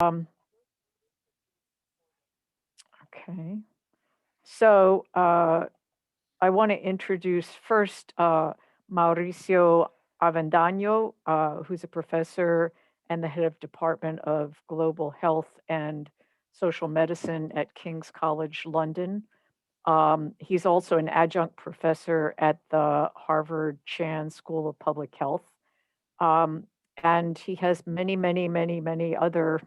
Um, okay. So I want to introduce first Mauricio Avendano, who's a professor and the head of Department of Global Health and Social Medicine at King's College London. He's also an adjunct professor at the Harvard Chan School of Public Health. And he has many, many, many, many other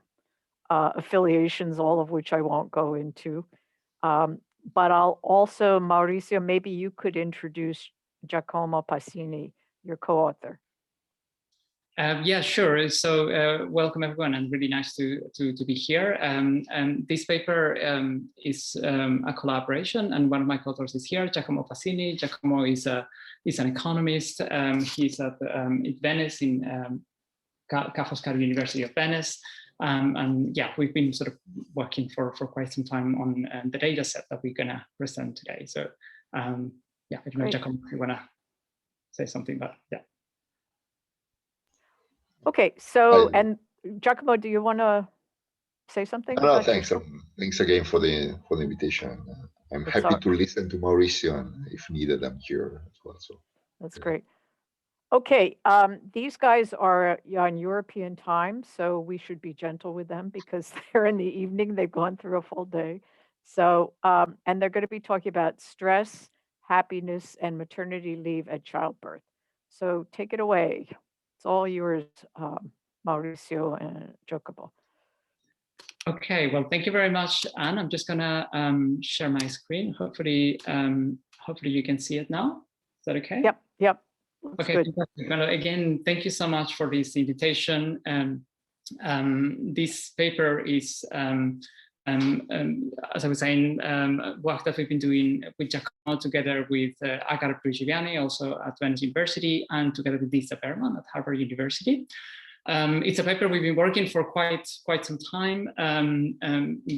affiliations, all of which I won't go into. But I'll also, Mauricio, maybe you could introduce Giacomo Passini, your co-author. Yeah, sure. So welcome everyone, and really nice to be here. This paper is a collaboration, and one of my co-authors is here, Giacomo Passini. Giacomo is an economist. He's at Venice in Ca' Foscari University of Venice. And yeah, we've been sort of working for quite some time on the data set that we're going to present today. So yeah, I don't know, Giacomo, if you want to say something about yeah. Okay, so, and Giacomo, do you want to say something? No, thanks. Thanks again for the invitation. I'm happy to listen to Mauricio, and if needed, I'm here as well. So that's great. Okay, these guys are on European time, so we should be gentle with them because they're in the evening. They've gone through a full day. So, and they're going to be talking about stress, happiness, and maternity leave at childbirth. So take it away. It's all yours, Mauricio and Giacomo. Okay, well, thank you very much, Anne. I'm just gonna share my screen. Hopefully, hopefully you can see it now. Is that okay? Yep. Yep. Okay. Fantastic. Well, again, thank you so much for this invitation. This paper is, as I was saying, work that we've been doing with Giacomo together with Agar Prigiviani, also at Venice University, and together with Lisa Berman at Harvard University. It's a paper we've been working for quite some time,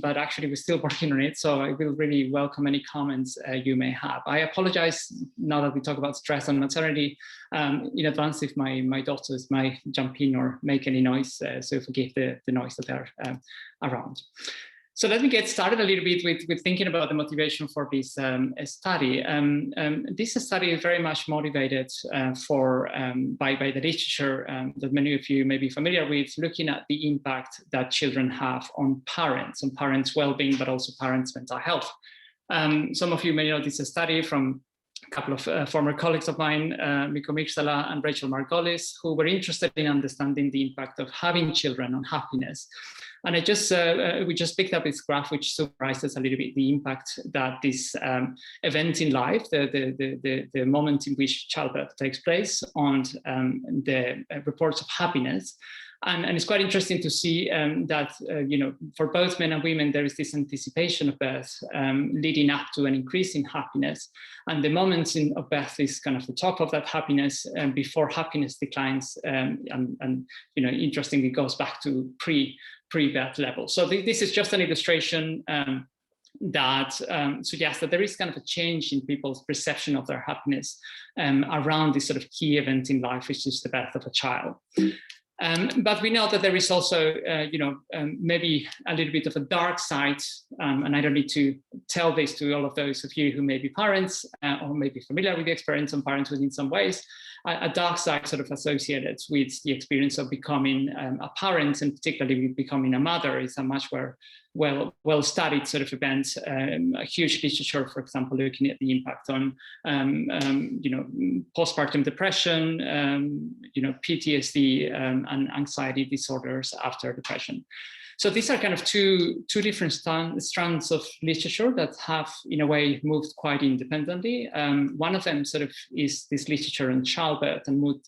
but actually we're still working on it. So I will really welcome any comments you may have. I apologize now that we talk about stress and maternity in advance if my daughters might jump in or make any noise. So forgive the noise that they're around. So let me get started a little bit with thinking about the motivation for this study. This study is very much motivated by the literature that many of you may be familiar with, looking at the impact that children have on parents' well-being, but also parents' mental health. Some of you may know this study from a couple of former colleagues of mine, Mikko Miksala and Rachel Margolis, who were interested in understanding the impact of having children on happiness. And I just we just picked up this graph, which summarizes a little bit the impact that this event in life, the moment in which childbirth takes place, on the reports of happiness. And it's quite interesting to see that, you know, for both men and women, there is this anticipation of birth leading up to an increase in happiness. And the moment of birth is kind of the top of that happiness before happiness declines. And you know, interestingly, it goes back to pre-birth level. So this is just an illustration that suggests that there is kind of a change in people's perception of their happiness around this sort of key event in life, which is the birth of a child. But we know that there is also, you know, maybe a little bit of a dark side, and I don't need to tell this to all of those of you who may be parents or may be familiar with the experience of parenthood in some ways, a dark side sort of associated with the experience of becoming a parent, and particularly with becoming a mother, is a much more well-studied sort of event. A huge literature, for example, looking at the impact on, you know, postpartum depression, you know, PTSD, and anxiety disorders after depression. So these are kind of two different strands of literature that have, in a way, moved quite independently. One of them sort of is this literature on childbirth and mood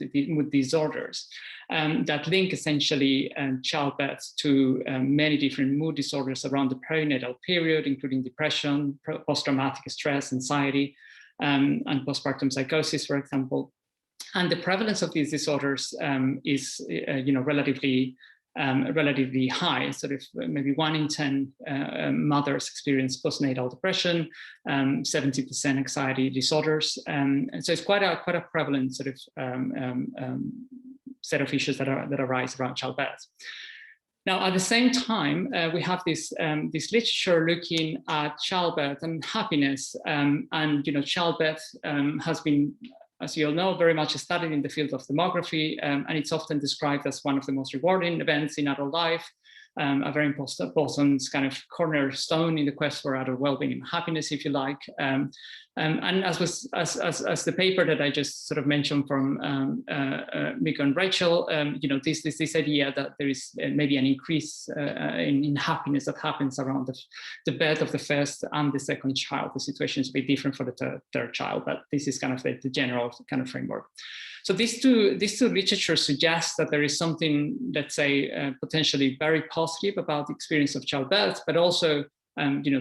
disorders that link essentially childbirth to many different mood disorders around the perinatal period, including depression, post-traumatic stress, anxiety, and postpartum psychosis, for example. And the prevalence of these disorders is, you know, relatively high, sort of maybe 1 in 10 mothers experience postnatal depression, 70% anxiety disorders, and so it's quite a prevalent sort of set of issues that arise around childbirth. Now, at the same time, we have this literature looking at childbirth and happiness, and childbirth has been, as you all know, very much studied in the field of demography, and it's often described as one of the most rewarding events in adult life, a very important kind of cornerstone in the quest for adult well-being and happiness, if you like. And as the paper that I just sort of mentioned from Miko and Rachel, this idea that there is maybe an increase in happiness that happens around the birth of the first and the second child. The situation is a bit different for the third child, but this is kind of the general kind of framework. So these two literature suggest that there is something, let's say, potentially very positive about the experience of childbirth, but also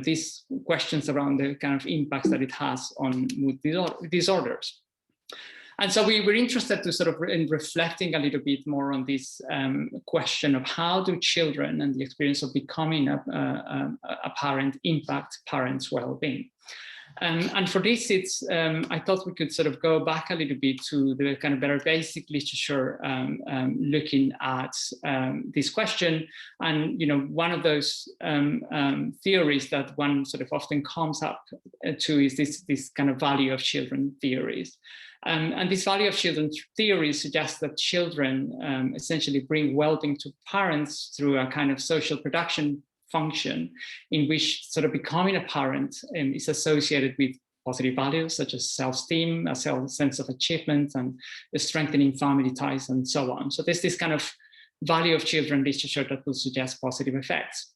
these questions around the kind of impacts that it has on mood disorders. And so we were interested to sort of in reflecting a little bit more on this question of how do children and the experience of becoming a parent impact parents' well-being. And for this, I thought we could sort of go back a little bit to the kind of very basic literature looking at this question. And one of those theories that one sort of often comes up to is this kind of value of children theories. And this value of children theory suggests that children essentially bring well-being to parents through a kind of social production function in which sort of becoming a parent is associated with positive values such as self-esteem, a sense of achievement, and the strengthening family ties, and so on. So there's this kind of value of children literature that will suggest positive effects.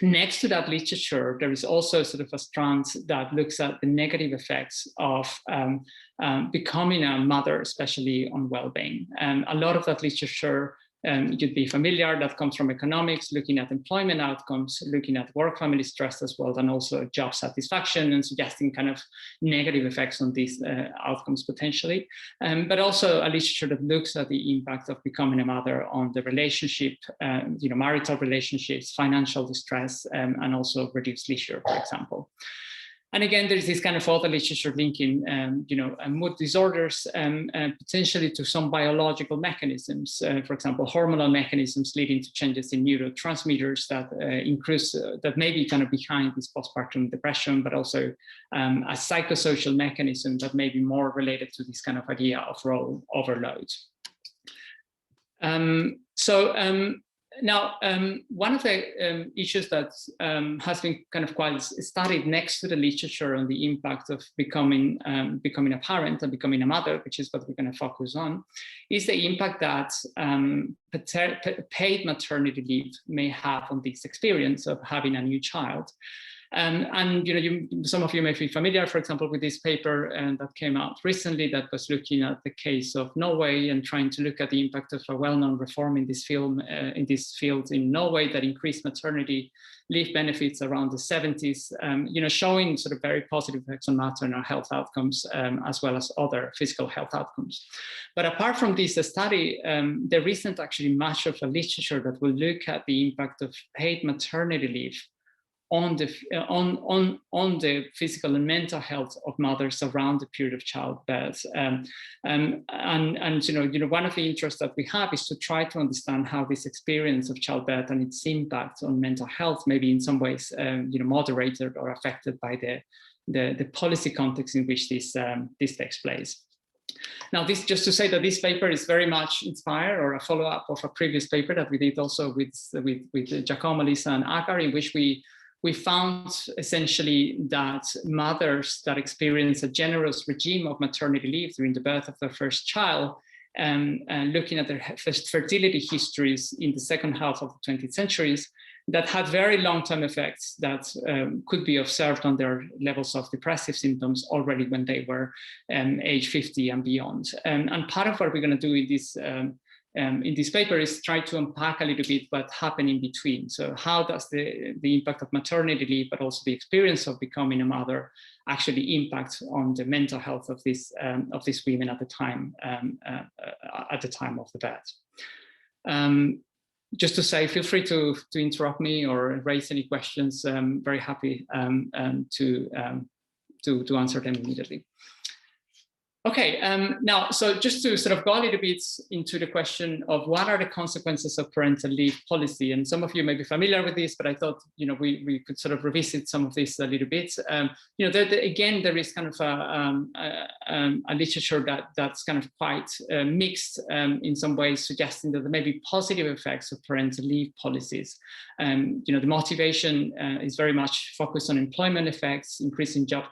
Next to that literature, there is also sort of a strand that looks at the negative effects of becoming a mother, especially on well-being. And a lot of that literature you'd be familiar, that comes from economics, looking at employment outcomes, looking at work-family stress as well, and also job satisfaction, and suggesting kind of negative effects on these outcomes potentially. But also a literature that looks at the impact of becoming a mother on the relationship, marital relationships, financial distress, and also reduced leisure, for example. And again, there's this kind of other literature linking, mood disorders potentially to some biological mechanisms, for example, hormonal mechanisms leading to changes in neurotransmitters that increase, that may be kind of behind this postpartum depression, but also a psychosocial mechanism that may be more related to this kind of idea of role overload. Now, one of the issues that has been kind of quite studied next to the literature on the impact of becoming a parent and becoming a mother, which is what we're going to focus on, is the impact that paid maternity leave may have on this experience of having a new child. Some of you may be familiar, for example, with this paper that came out recently that was looking at the case of Norway and trying to look at the impact of a well-known reform in this field in Norway that increased maternity leave benefits around the 70s, showing sort of very positive effects on maternal health outcomes as well as other physical health outcomes. But apart from this study, there isn't actually much of a literature that will look at the impact of paid maternity leave on the physical and mental health of mothers around the period of childbirth. One of the interests that we have is to try to understand how this experience of childbirth and its impact on mental health may be in some ways moderated or affected by the policy context in which this takes place. Now, this just to say that this paper is very much inspired or a follow-up of a previous paper that we did also with Giacomo, Lisa, and Agar, in which we found essentially that mothers that experience a generous regime of maternity leave during the birth of their first child, and looking at their fertility histories in the second half of the 20th centuries, that had very long-term effects that could be observed on their levels of depressive symptoms already when they were age 50 and beyond. And part of what we're going to do in this paper is try to unpack a little bit what happened in between. So how does the impact of maternity leave, but also the experience of becoming a mother, actually impact on the mental health of these women at the time of the birth. Just to say, feel free to interrupt me or raise any questions. I'm very happy to answer them immediately. Okay, now, so just to sort of go a little bit into the question of what are the consequences of parental leave policy, and some of you may be familiar with this, but I thought, you know, we could sort of revisit some of this a little bit. You know, again, there is kind of a literature that's kind of quite mixed in some ways, suggesting that there may be positive effects of parental leave policies. You know, the motivation is very much focused on employment effects, increasing job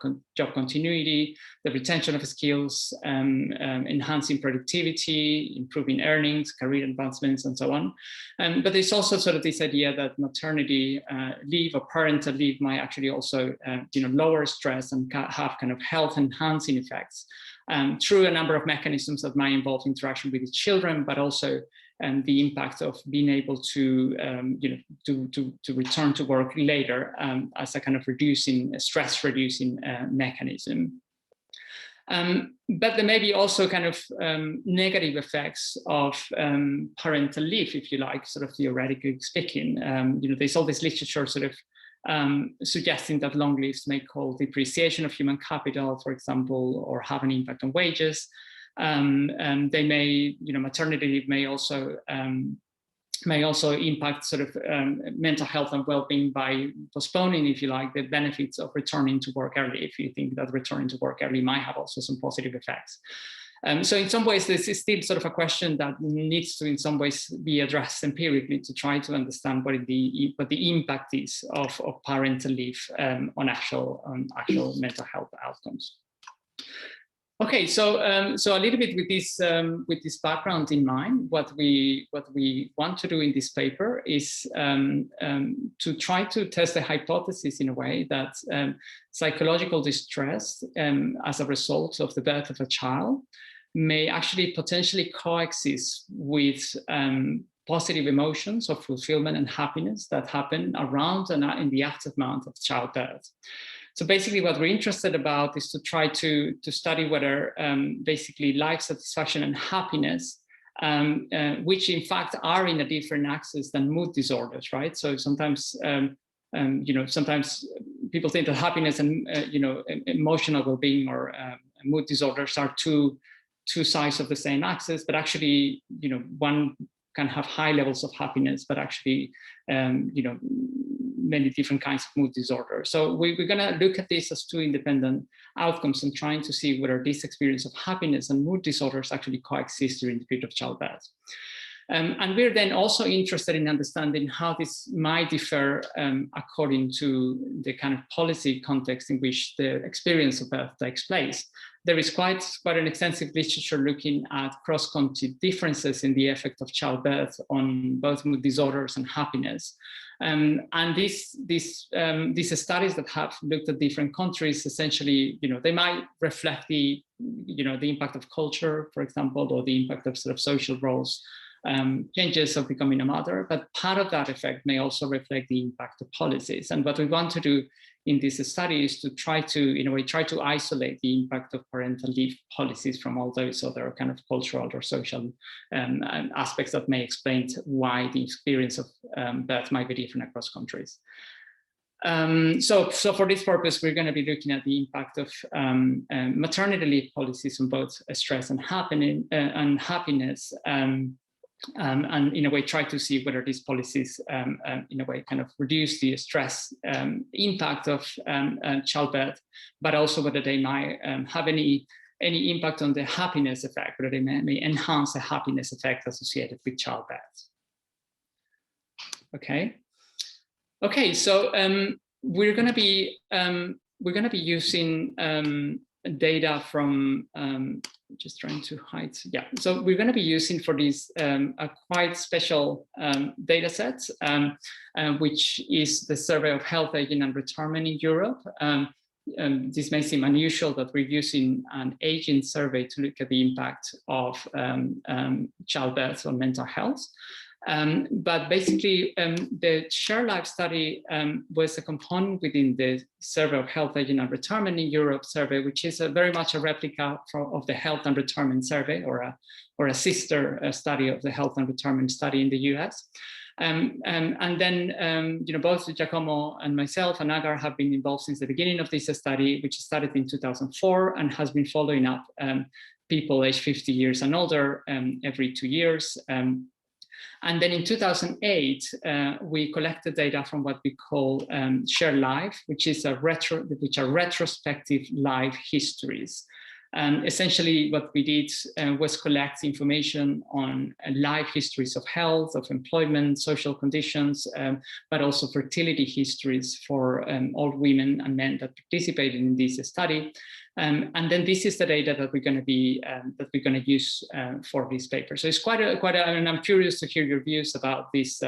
continuity, the retention of skills, enhancing productivity, improving earnings, career advancements, and so on. But there's also sort of this idea that maternity leave or parental leave might actually also, you know, lower stress and have kind of health enhancing effects through a number of mechanisms that might involve interaction with the children, but also the impact of being able to, you know, to return to work later as a kind of stress reducing mechanism. But there may be also kind of negative effects of parental leave, if you like, sort of theoretically speaking. You know, there's all this literature sort of suggesting that long leaves may cause depreciation of human capital, for example, or have an impact on wages. They may, you know, maternity leave may also impact sort of mental health and well-being by postponing, if you like, the benefits of returning to work early, if you think that returning to work early might have also some positive effects. So in some ways, this is still sort of a question that needs to, in some ways, be addressed empirically to try to understand what the impact is of parental leave on actual mental health outcomes. Okay, so so a little bit with this background in mind, what we want to do in this paper is to try to test the hypothesis in a way that psychological distress as a result of the birth of a child may actually potentially coexist with positive emotions of fulfillment and happiness that happen around and in the aftermath of childbirth. So basically what we're interested about is to try to study whether basically life satisfaction and happiness, which in fact are in a different axis than mood disorders, right? So sometimes, you know, sometimes people think that happiness and, you know, emotional well-being or mood disorders are two sides of the same axis, but actually, you know, one can have high levels of happiness, but actually, you know, many different kinds of mood disorders. So we're going to look at this as two independent outcomes and trying to see whether this experience of happiness and mood disorders actually coexist during the period of childbirth. And we're then also interested in understanding how this might differ according to the kind of policy context in which the experience of birth takes place. There is quite an extensive literature looking at cross-country differences in the effect of childbirth on both mood disorders and happiness. And these studies that have looked at different countries, essentially, you know, they might reflect the, you know, the impact of culture, for example, or the impact of sort of social roles, changes of becoming a mother, but part of that effect may also reflect the impact of policies. And what we want to do in this study is to try to, in a way, try to isolate the impact of parental leave policies from all those other kind of cultural or social aspects that may explain why the experience of birth might be different across countries. So for this purpose, we're going to be looking at the impact of maternity leave policies on both stress and happiness, and in a way try to see whether these policies in a way kind of reduce the stress impact of childbirth, but also whether they might have any impact on the happiness effect, whether they may enhance the happiness effect associated with childbirth. Okay, so we're going to be using data from just trying to hide. Yeah, so we're going to be using for these a quite special data set, which is the Survey of Health, Aging and Retirement in Europe. This may seem unusual that we're using an aging survey to look at the impact of childbirth on mental health. But basically, the SHARELIFE study was a component within the Survey of Health, Aging and Retirement in Europe survey, which is very much a replica of the Health and Retirement survey, or a sister study of the Health and Retirement study in the US. And then, both Giacomo and myself and Agar have been involved since the beginning of this study, which started in 2004 and has been following up people aged 50 years and older every 2 years. And then in 2008, we collected data from what we call SHARELIFE, which are retrospective life histories. And essentially what we did was collect information on life histories of health, of employment, social conditions, but also fertility histories for all women and men that participated in this study. And then this is the data that we're going to use for this paper. So it's and I'm curious to hear your views about this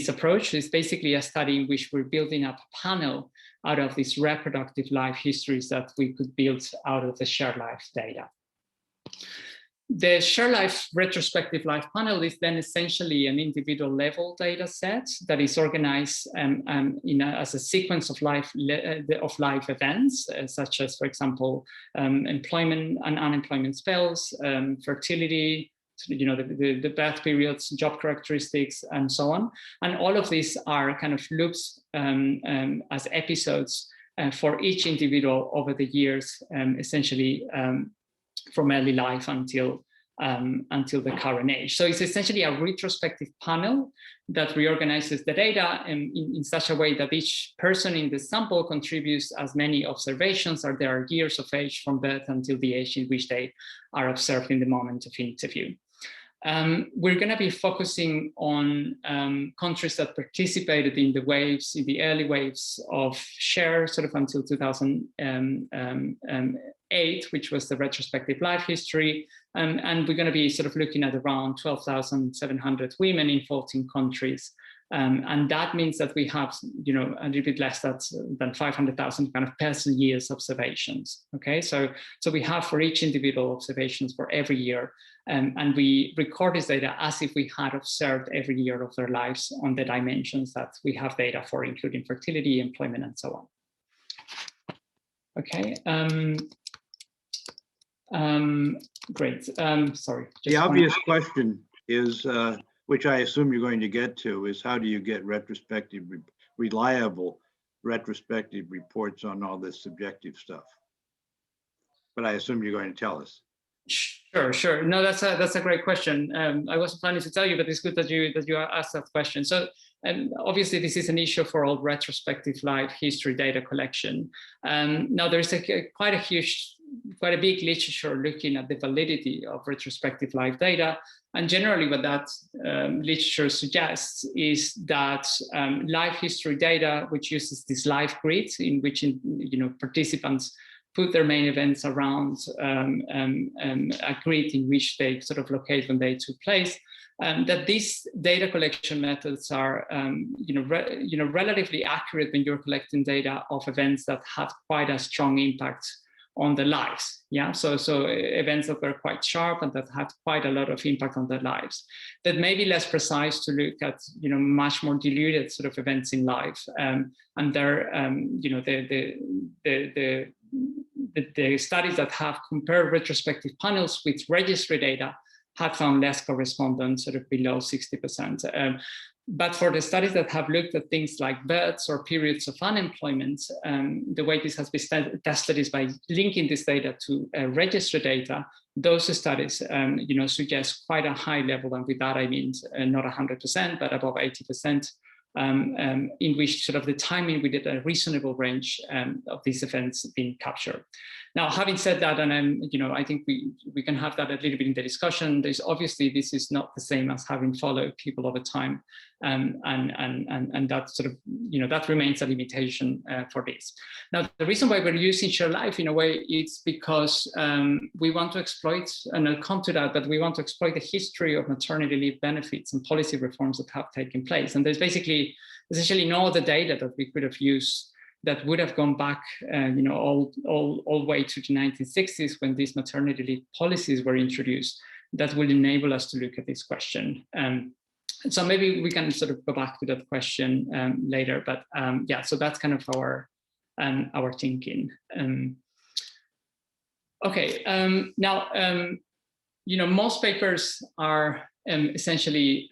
approach. It's basically a study in which we're building up a panel out of these reproductive life histories that we could build out of the SHARELIFE data. The SHARELIFE retrospective life panel is then essentially an individual level data set that is organized as a sequence of life events, such as, for example, employment and unemployment spells, fertility, the birth periods, job characteristics, and so on. And all of these are kind of loops as episodes for each individual over the years, essentially from early life until the current age. So it's essentially a retrospective panel that reorganizes the data in such a way that each person in the sample contributes as many observations as there are years of age from birth until the age in which they are observed in the moment of interview. We're going to be focusing on countries that participated in the early waves of SHARE, sort of until 2008, which was the retrospective life history. And we're going to be sort of looking at around 12,700 women in 14 countries. And that means that we have, a little bit less than 500,000 kind of person years observations. Okay, so we have for each individual observations for every year, and we record this data as if we had observed every year of their lives on the dimensions that we have data for, including fertility, employment, and so on. Okay. Great. Sorry. The obvious question is, which I assume you're going to get to, is how do you get reliable retrospective reports on all this subjective stuff? But I assume you're going to tell us. Sure. No, that's a great question. I wasn't planning to tell you, but it's good that you asked that question. So, obviously, this is an issue for all retrospective life history data collection. Now, there's quite a big literature looking at the validity of retrospective life data. And generally what that literature suggests is that life history data, which uses this life grid in which participants put their main events around a grid in which they sort of locate when they took place, that these data collection methods are relatively accurate when you're collecting data of events that have quite a strong impact on their lives. Yeah, so events that were quite sharp and that had quite a lot of impact on their lives. That may be less precise to look at much more diluted sort of events in life, and there the studies that have compared retrospective panels with registry data have found less correspondence, sort of below 60%. But for the studies that have looked at things like births or periods of unemployment, the way this has been tested is by linking this data to registry data. Those studies, suggest quite a high level, and with that I mean not 100%, but above 80%, in which sort of the timing within a reasonable range of these events being captured. Now, having said that, and I think we can have that a little bit in the discussion. There's obviously this is not the same as having followed people over time, and that sort of that remains a limitation for this. Now, the reason why we're using SHARELIFE in a way is because we want to exploit, and I'll come to that, but we want to exploit the history of maternity leave benefits and policy reforms that have taken place. And there's essentially no other data that we could have used that would have gone back, all the way to the 1960s when these maternity leave policies were introduced that will enable us to look at this question. So maybe we can sort of go back to that question later, but yeah, so that's kind of our thinking. Okay, now, most papers are essentially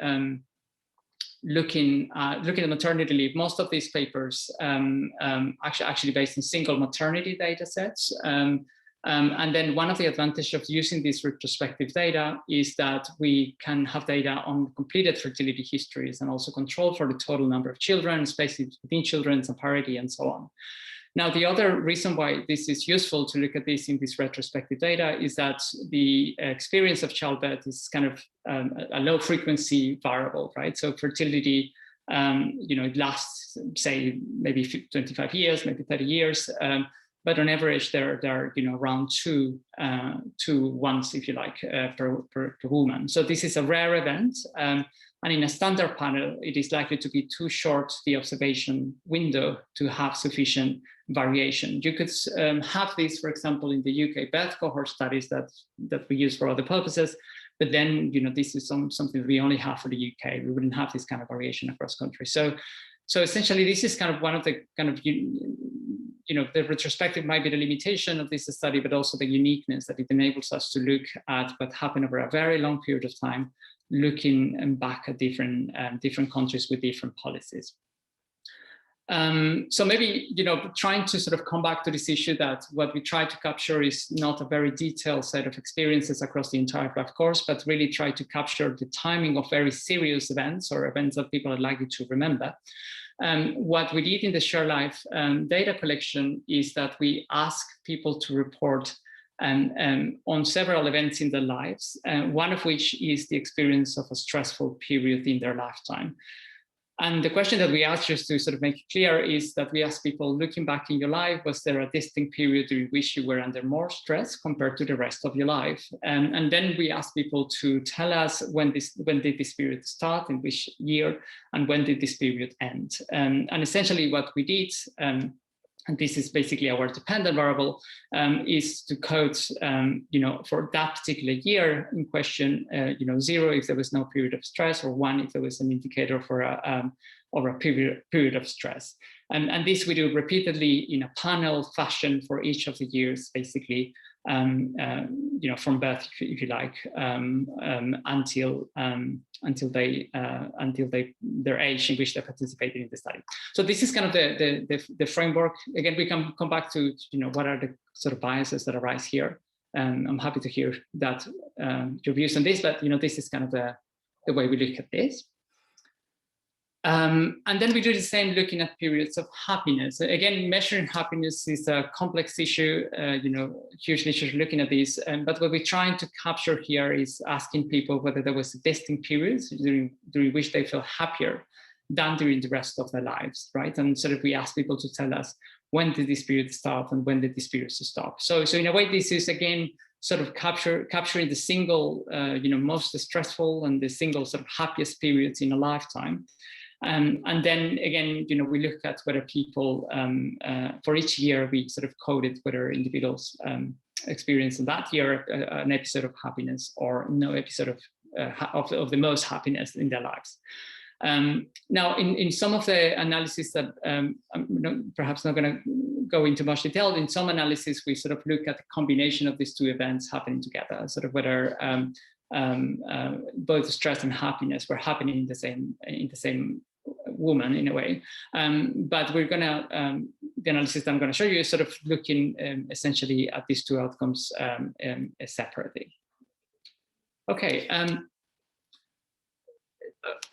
looking at maternity leave. Most of these papers actually based on single maternity data sets. And then one of the advantages of using this retrospective data is that we can have data on completed fertility histories and also control for the total number of children, spaces within children, and parity, and so on. Now, the other reason why this is useful to look at this in this retrospective data is that the experience of childbirth is kind of a low frequency variable, right? So fertility, it lasts, say, maybe 25 years, maybe 30 years. But on average, there are around two once, if you like, per woman. So this is a rare event, and in a standard panel, it is likely to be too short the observation window to have sufficient variation. You could have this, for example, in the UK birth cohort studies that we use for other purposes, but then this is something that we only have for the UK. We wouldn't have this kind of variation across countries. So essentially, this is kind of one of the kind of the retrospective might be the limitation of this study, but also the uniqueness that it enables us to look at what happened over a very long period of time, looking back at different countries with different policies. So maybe, trying to sort of come back to this issue that what we try to capture is not a very detailed set of experiences across the entire life course, but really try to capture the timing of very serious events or events that people are likely to remember. What we did in the SHARELIFE data collection is that we asked people to report on several events in their lives, one of which is the experience of a stressful period in their lifetime. And the question that we asked, just to sort of make it clear, is that we asked people, looking back in your life, was there a distinct period during which you were under more stress compared to the rest of your life? And then we asked people to tell us when did this period start, in which year, and when did this period end? And essentially what we did, and this is basically our dependent variable, is to code, for that particular year in question, 0 if there was no period of stress, or 1 if there was an indicator for a period of stress. And this we do repeatedly in a panel fashion for each of the years, basically, from birth, if you like, until their age in which they participated in the study. So this is kind of the framework. Again, we can come back to what are the sort of biases that arise here. I'm happy to hear that your views on this, but this is kind of the way we look at this. And then we do the same looking at periods of happiness. Again, measuring happiness is a complex issue, huge literature looking at this. But what we're trying to capture here is asking people whether there was distinct periods during which they felt happier than during the rest of their lives, right? And sort of we ask people to tell us, when did this period start and when did this period stop? So in a way, this is again sort of capturing the single, most stressful and the single sort of happiest periods in a lifetime. And then again, we look at whether people, for each year, we sort of coded whether individuals experience in that year an episode of happiness or no episode of the most happiness in their lives. Now, in some of the analysis that I'm perhaps not going to go into much detail, in some analysis, we sort of look at the combination of these two events happening together, sort of whether both stress and happiness were happening in the same woman in a way. But we're gonna, the analysis that I'm gonna show you is sort of looking essentially at these two outcomes separately. Okay,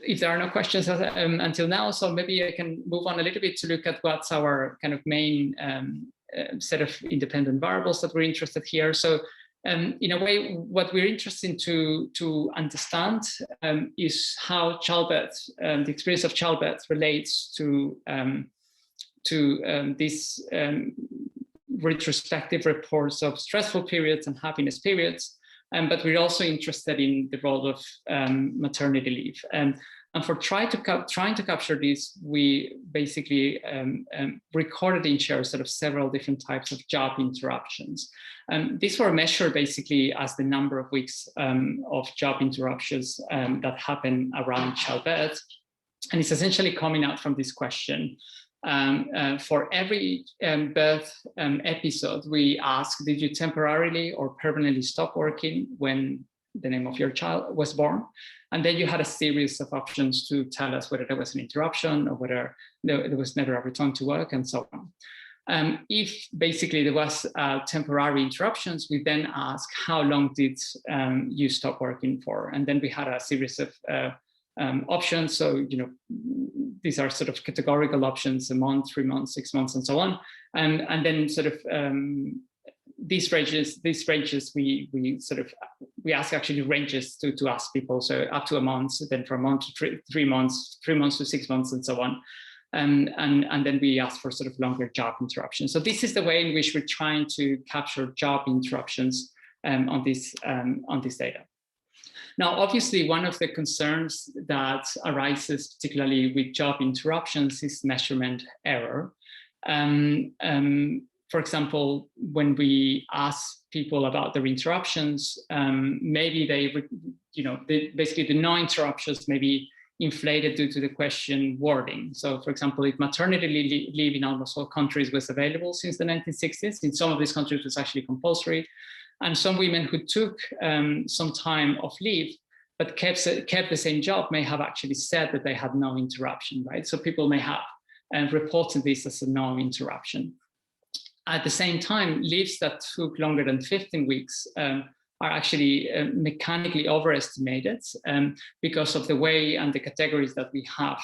if there are no questions until now, so maybe I can move on a little bit to look at what's our kind of main set of independent variables that we're interested here. So in a way, what we're interested to understand is how childbirth, the experience of childbirth relates to these retrospective reports of stressful periods and happiness periods. But we're also interested in the role of maternity leave. And for trying to capture this, we basically recorded in SHARE sort of several different types of job interruptions. These were measured basically as the number of weeks of job interruptions that happen around childbirth. And it's essentially coming out from this question. For every birth episode, we ask, did you temporarily or permanently stop working when the name of your child was born? And then you had a series of options to tell us whether there was an interruption or whether there was never a return to work and so on. If basically there was temporary interruptions, we then ask how long did you stop working for? And then we had a series of options. So, these are sort of categorical options: a month, 3 months, 6 months, and so on. And then sort of these ranges we ask actually ranges to ask people. So up to a month, then from a month to 3 months, 3 months to 6 months, and so on. And then we ask for sort of longer job interruptions. So this is the way in which we're trying to capture job interruptions on this data. Now, obviously, one of the concerns that arises, particularly with job interruptions, is measurement error. For example, when we ask people about their interruptions, maybe basically the no interruptions may be inflated due to the question wording. So, for example, if maternity leave in almost all countries was available since the 1960s, in some of these countries it was actually compulsory, and some women who took some time of leave but kept the same job may have actually said that they had no interruption, right? So people may have reported this as a no interruption. At the same time, leaves that took longer than 15 weeks are actually mechanically overestimated because of the way and the categories that we have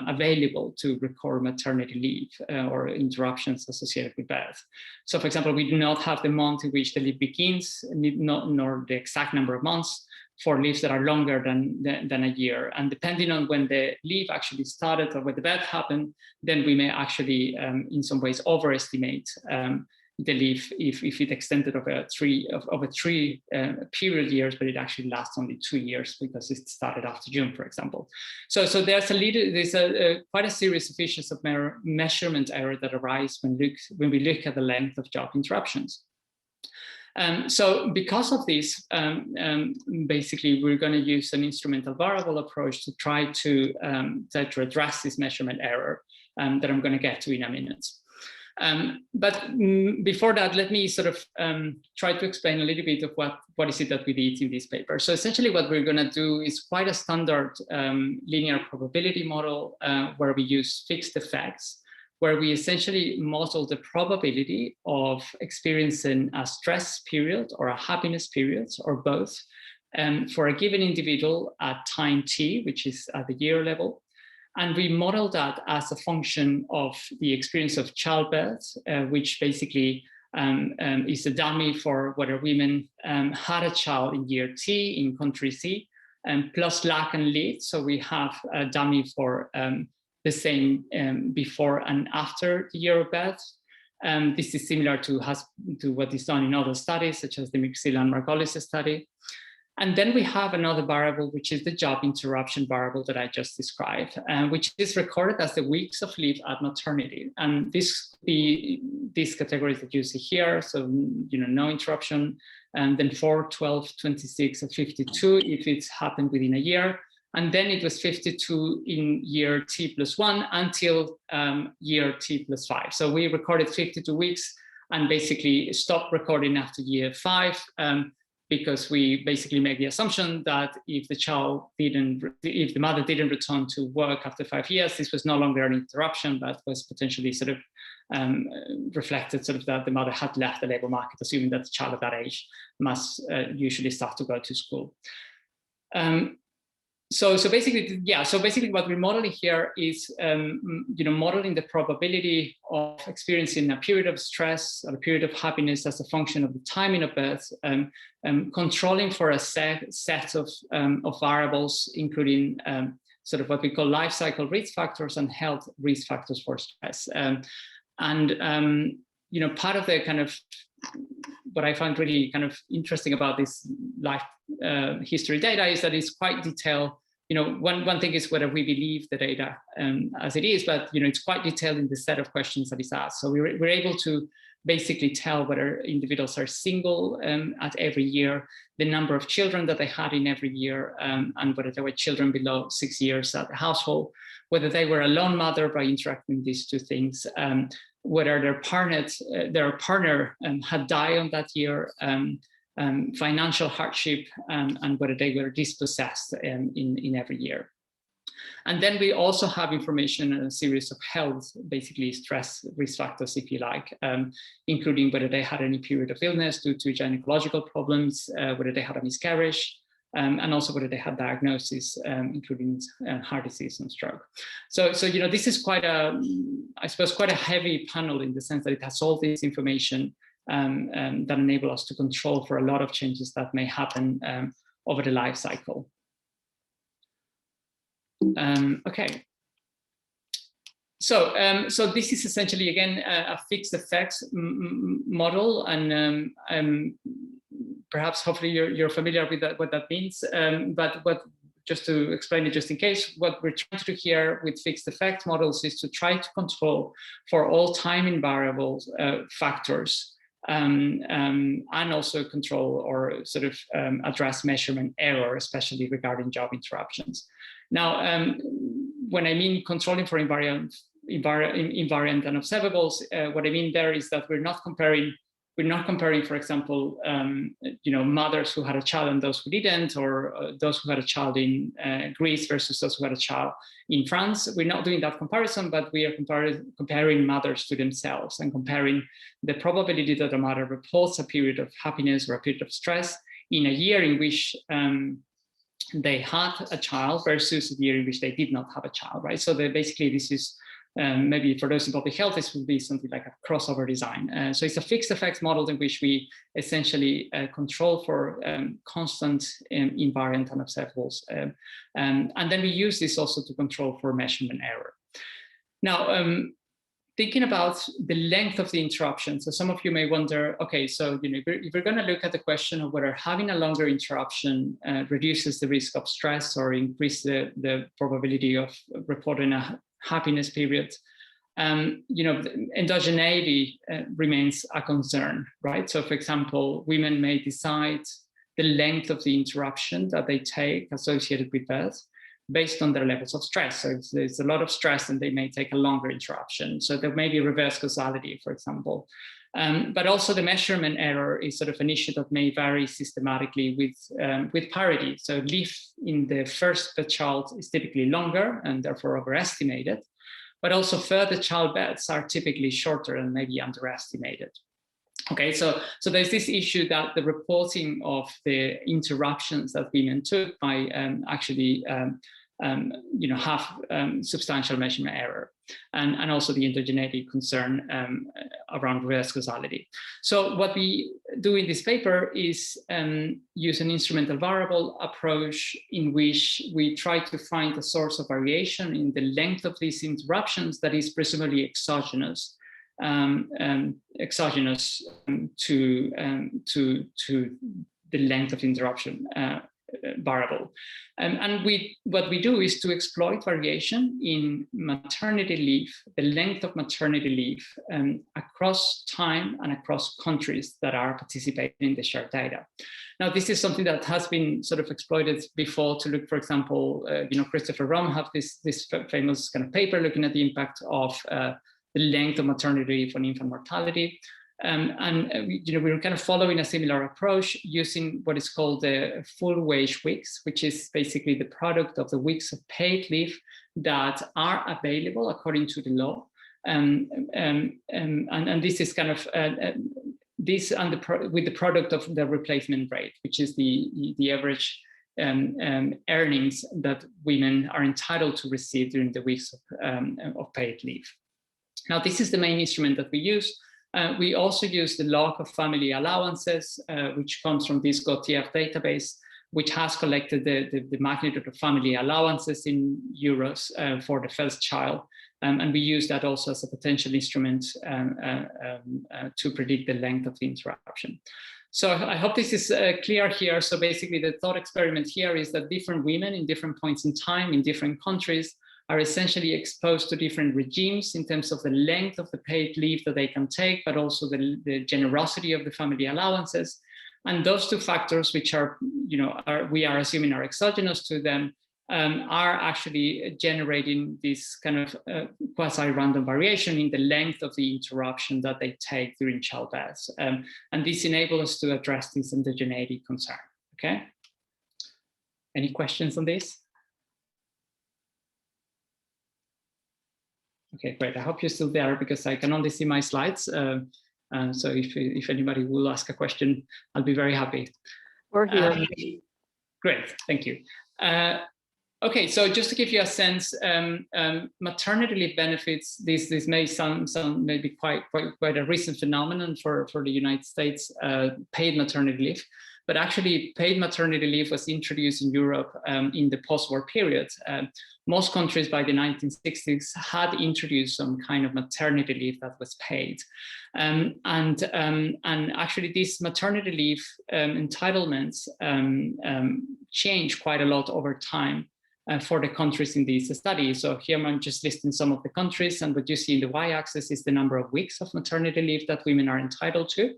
available to record maternity leave or interruptions associated with birth. So, for example, we do not have the month in which the leave begins, nor the exact number of months for leaves that are longer than a year. And depending on when the leave actually started or when the birth happened, then we may actually, in some ways, overestimate the leave if it extended over three period years, but it actually lasts only 2 years because it started after June, for example. So there's quite a series of issues of measurement error that arise when we look at the length of job interruptions. So because of this, basically, we're going to use an instrumental variable approach to try to address this measurement error that I'm going to get to in a minute. But before that, let me sort of try to explain a little bit of what is it that we did in this paper. So essentially what we're going to do is quite a standard linear probability model where we use fixed effects, where we essentially model the probability of experiencing a stress period or a happiness period or both for a given individual at time t, which is at the year level. And we model that as a function of the experience of childbirth, which basically is a dummy for whether women had a child in year t in country C, plus lack and lead. So we have a dummy for the same before and after the year of birth. This is similar to what is done in other studies, such as the Mixilla and Margolis study. And then we have another variable, which is the job interruption variable that I just described, which is recorded as the weeks of leave at maternity. And these categories that you see here, so no interruption, and then 4, 12, 26, and 52 if it's happened within a year. And then it was 52 in year t plus 1 until year t plus 5. So we recorded 52 weeks and basically stopped recording after year 5 because we basically make the assumption that if the mother didn't return to work after 5 years, this was no longer an interruption, but was potentially sort of reflected sort of that the mother had left the labor market, assuming that the child at that age must usually start to go to school. So basically what we're modeling here is, modeling the probability of experiencing a period of stress or a period of happiness as a function of the timing of birth, controlling for a set of variables, including sort of what we call life cycle risk factors and health risk factors for stress. Part of the kind of what I find really kind of interesting about this life history data is that it's quite detailed. One thing is whether we believe the data as it is, but it's quite detailed in the set of questions that is asked. So we're able to basically tell whether individuals are single at every year, the number of children that they had in every year, and whether there were children below 6 years at the household, whether they were a lone mother by interacting these two things, whether their partner had died on that year, financial hardship, and whether they were dispossessed in every year. And then we also have information on a series of health, basically stress risk factors, if you like, including whether they had any period of illness due to gynecological problems, whether they had a miscarriage, and also whether they had diagnosis, including heart disease and stroke. So this is quite a, I suppose, quite a heavy panel in the sense that it has all this information that enable us to control for a lot of changes that may happen over the life cycle. Okay. So this is essentially, again, a fixed effects model, and perhaps hopefully you're familiar with that, what that means. But just to explain it, just in case, what we're trying to do here with fixed effect models is to try to control for all time invariable factors, and also control or sort of address measurement error, especially regarding job interruptions. Now, when I mean controlling for invariant and observables, what I mean there is that we're not comparing, for example, mothers who had a child and those who didn't, or those who had a child in Greece versus those who had a child in France. We're not doing that comparison, but we are comparing mothers to themselves and comparing the probability that a mother reports a period of happiness or a period of stress in a year in which they had a child versus a year in which they did not have a child, right? So basically this is maybe for those in public health, this would be something like a crossover design. So it's a fixed effects model in which we essentially control for constant invariant and observables. And then we use this also to control for measurement error. Now, thinking about the length of the interruption. So some of you may wonder, okay, so if we're going to look at the question of whether having a longer interruption reduces the risk of stress or increase the probability of reporting a happiness period, endogeneity remains a concern, right? So for example, women may decide the length of the interruption that they take associated with birth based on their levels of stress. So if there's a lot of stress, then they may take a longer interruption. So there may be reverse causality, for example. But also the measurement error is sort of an issue that may vary systematically with parity. So life in the first child is typically longer and therefore overestimated, but also further childbirths are typically shorter and maybe underestimated. Okay, so there's this issue that the reporting of the interruptions that women took by actually have substantial measurement error, and also the endogeneity concern around reverse causality. So what we do in this paper is use an instrumental variable approach in which we try to find a source of variation in the length of these interruptions that is presumably exogenous to the length of interruption variable. And what we do is to exploit variation in maternity leave, the length of maternity leave across time and across countries that are participating in the shared data. Now, this is something that has been sort of exploited before to look, for example, Christopher Ruhm have this famous kind of paper looking at the impact of the length of maternity leave on infant mortality. We're kind of following a similar approach using what is called the full wage weeks, which is basically the product of the weeks of paid leave that are available according to the law. And this is kind of with the product of the replacement rate, which is the average earnings that women are entitled to receive during the weeks of paid leave. Now, this is the main instrument that we use. We also use the log of family allowances, which comes from this GOTF database, which has collected the magnitude of family allowances in euros for the first child. And we use that also as a potential instrument to predict the length of the interruption. So I hope this is clear here. So basically the thought experiment here is that different women in different points in time in different countries are essentially exposed to different regimes in terms of the length of the paid leave that they can take, but also the generosity of the family allowances. And those two factors, which are, we are assuming are exogenous to them, are actually generating this kind of quasi-random variation in the length of the interruption that they take during childbirth. And this enables us to address this endogeneity concern, okay? Any questions on this? Okay, great. I hope you're still there because I can only see my slides. So if anybody will ask a question, I'll be very happy. We're here. Great, thank you. Okay, so just to give you a sense, maternity leave benefits, this may sound maybe quite a recent phenomenon for the United States, paid maternity leave. But actually, paid maternity leave was introduced in Europe in the post-war period. Most countries by the 1960s had introduced some kind of maternity leave that was paid. And actually, these maternity leave entitlements changed quite a lot over time for the countries in this study. So here I'm just listing some of the countries, and what you see in the y-axis is the number of weeks of maternity leave that women are entitled to.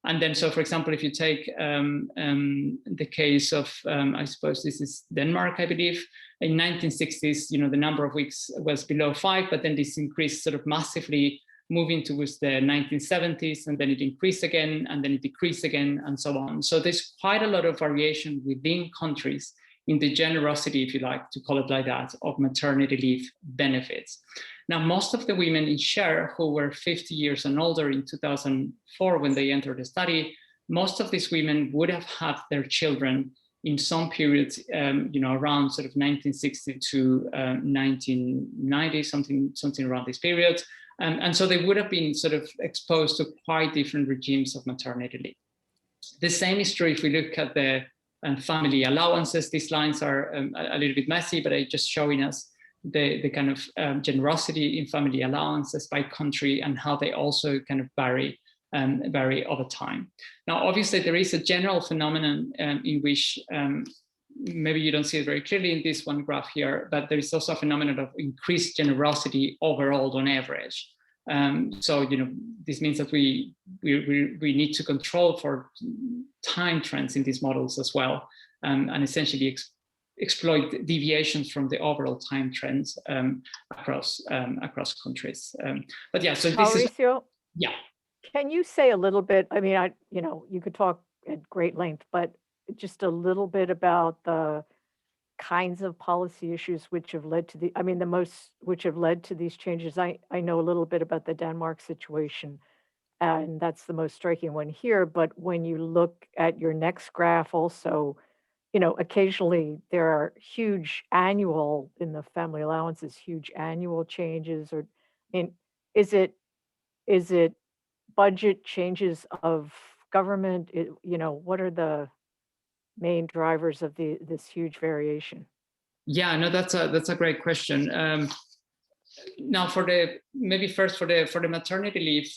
And then, so for example, if you take the case of, I suppose this is Denmark, I believe, in 1960s, the number of weeks was below 5, but then this increased sort of massively, moving towards the 1970s, and then it increased again, and then it decreased again, and so on. So there's quite a lot of variation within countries in the generosity, if you like to call it like that, of maternity leave benefits. Now, most of the women in SHARE who were 50 years and older in 2004 when they entered the study, most of these women would have had their children in some periods, around sort of 1960 to 1990, something around this period. And so they would have been sort of exposed to quite different regimes of maternity leave. The same is true if we look at the family allowances. These lines are a little bit messy, but I'm just showing us the kind of generosity in family allowances by country and how they also kind of vary over time. Now, obviously, there is a general phenomenon in which maybe you don't see it very clearly in this one graph here, but there is also a phenomenon of increased generosity overall on average. So, this means that we need to control for time trends in these models as well, and essentially exploit deviations from the overall time trends across countries. But yeah, so this Mauricio, is, yeah. Can you say a little bit, I mean, you could talk at great length, but just a little bit about the kinds of policy issues which have led to which have led to these changes. I know a little bit about the Denmark situation, and that's the most striking one here. But when you look at your next graph also, occasionally there are huge annual, in the family allowances, huge annual changes, or, is it budget changes of government? What are the main drivers of this huge variation? Yeah, no, that's a great question. Now, maybe first for the maternity leave,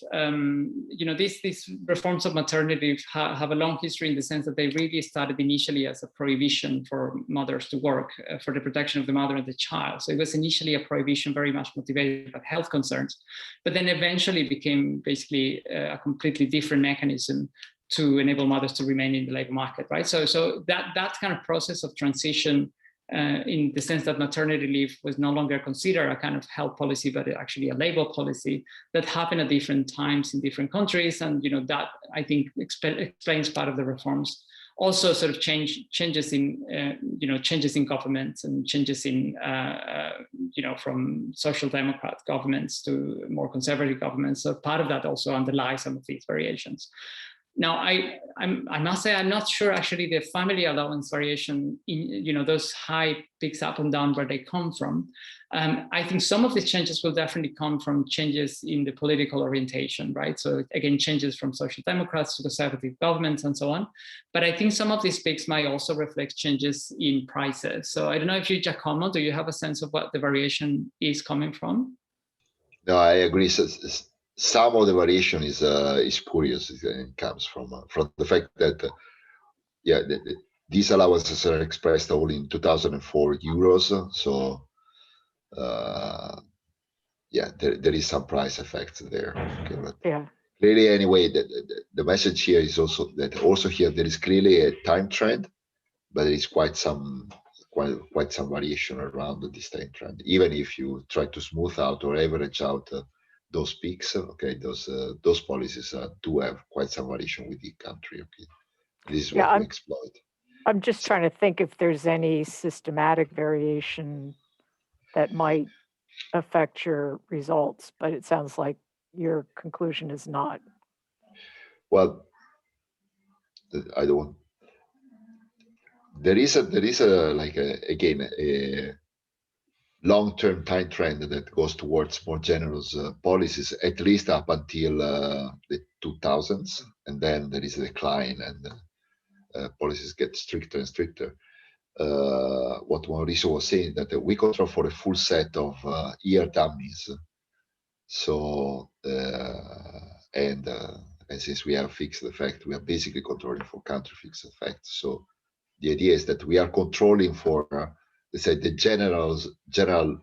these reforms of maternity leave have a long history in the sense that they really started initially as a prohibition for mothers to work for the protection of the mother and the child. So it was initially a prohibition very much motivated by health concerns, but then eventually became basically a completely different mechanism to enable mothers to remain in the labor market, right? So that kind of process of transition, in the sense that maternity leave was no longer considered a kind of health policy, but actually a labor policy, that happened at different times in different countries. And that, I think, explains part of the reforms. Also sort of changes in governments and changes in, from social democrat governments to more conservative governments. So part of that also underlies some of these variations. Now, I must say, I'm not sure actually the family allowance variation in, those high peaks up and down where they come from. I think some of the changes will definitely come from changes in the political orientation, right? So again, changes from social democrats to conservative governments and so on. But I think some of these peaks might also reflect changes in prices. So I don't know if you, Giacomo, do you have a sense of what the variation is coming from? No, I agree. Some of the variation is spurious. It comes from the fact that these allowances are expressed only in 2004 euros. So there is some price effect there. Okay, but clearly, anyway, the message here is also that here there is clearly a time trend, but there is quite some quite some variation around this time trend, even if you try to smooth out or average out those peaks. Okay, those policies do have quite some variation with the country. Okay, this is Yeah, what we exploit. I'm just trying to think if there's any systematic variation that might affect your results, but it sounds like your conclusion is not. Well, I don't. There is a like again a long-term time trend that goes towards more generous policies, at least up until the 2000s, and then there is a decline, and policies get stricter and stricter. What Mauricio was saying, that we control for a full set of year dummies. So and since we have fixed effect, we are basically controlling for country fixed effect. So the idea is that we are controlling for let's say the general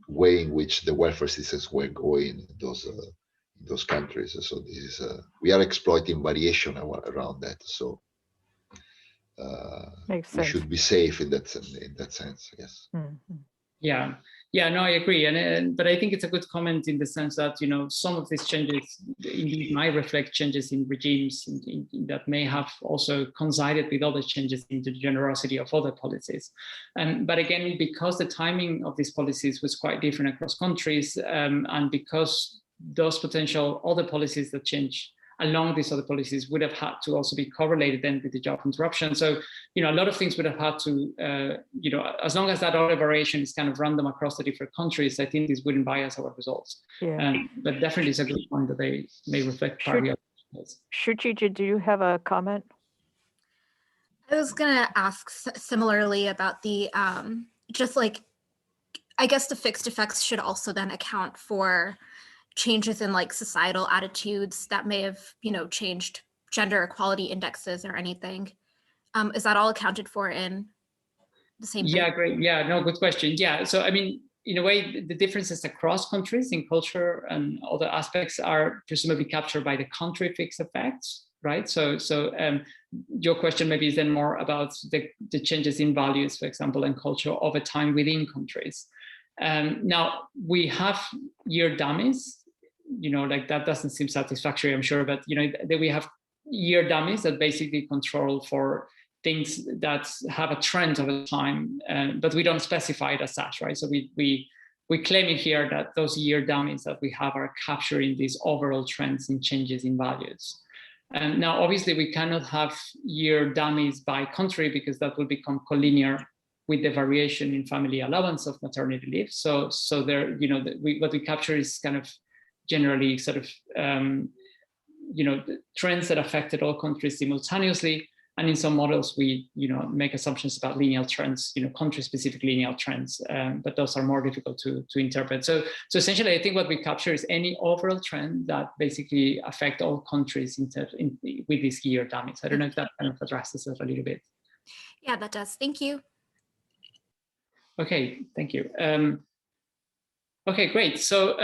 way in which the welfare systems were going in those countries. So this is we are exploiting variation around that. So Makes we sense. should be safe in that sense. Yes. Mm-hmm. Yeah, no, I agree, but I think it's a good comment in the sense that some of these changes indeed might reflect changes in regimes that may have also coincided with other changes in the generosity of other policies. But again, because the timing of these policies was quite different across countries, and because those potential other policies that change along these other policies would have had to also be correlated then with the job interruption. So, a lot of things would have had to, as long as that other variation is kind of random across the different countries, I think this wouldn't bias our results. Yeah. But definitely it's a good point that they may reflect partly other results. Shuchiji, do you have a comment? I was going to ask similarly about the, just like, I guess the fixed effects should also then account for changes in like societal attitudes that may have, changed gender equality indexes or anything. Is that all accounted for in the same thing? Yeah, great. Yeah, no, good question. Yeah, so I mean, in a way, the differences across countries in culture and other aspects are presumably captured by the country fixed effects, right? So your question maybe is then more about the changes in values, for example, and culture over time within countries. Now, we have year dummies, like that doesn't seem satisfactory, I'm sure, but that we have year dummies that basically control for things that have a trend over time, but we don't specify it as such, right? So we claim it here that those year dummies that we have are capturing these overall trends and changes in values. And now, obviously, we cannot have year dummies by country because that will become collinear with the variation in family allowance of maternity leave. So there, what we capture is kind of generally sort of, the trends that affected all countries simultaneously. And in some models, we make assumptions about linear trends, country-specific linear trends, but those are more difficult to interpret. So essentially, I think what we capture is any overall trend that basically affect all countries with these year dummies. I don't know if that kind of addresses it a little bit. Yeah, that does. Thank you. Okay, thank you. Okay, great. So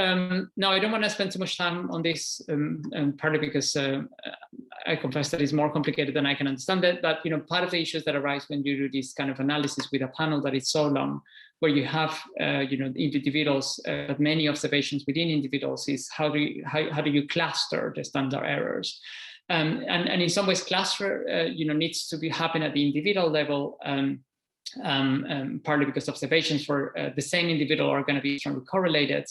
now I don't want to spend too much time on this, partly because I confess that it's more complicated than I can understand it. But part of the issues that arise when you do this kind of analysis with a panel that is so long, where you have individuals, but many observations within individuals, is how do you cluster the standard errors? And in some ways, cluster needs to happen at the individual level. Partly because observations for the same individual are going to be strongly correlated.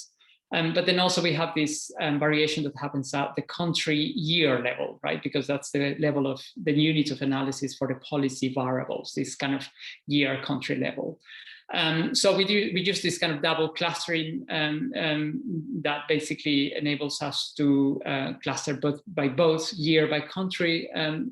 But then also we have this variation that happens at the country year level, right? Because that's the level of the unit of analysis for the policy variables, this kind of year country level. So we use this kind of double clustering that basically enables us to cluster both year by country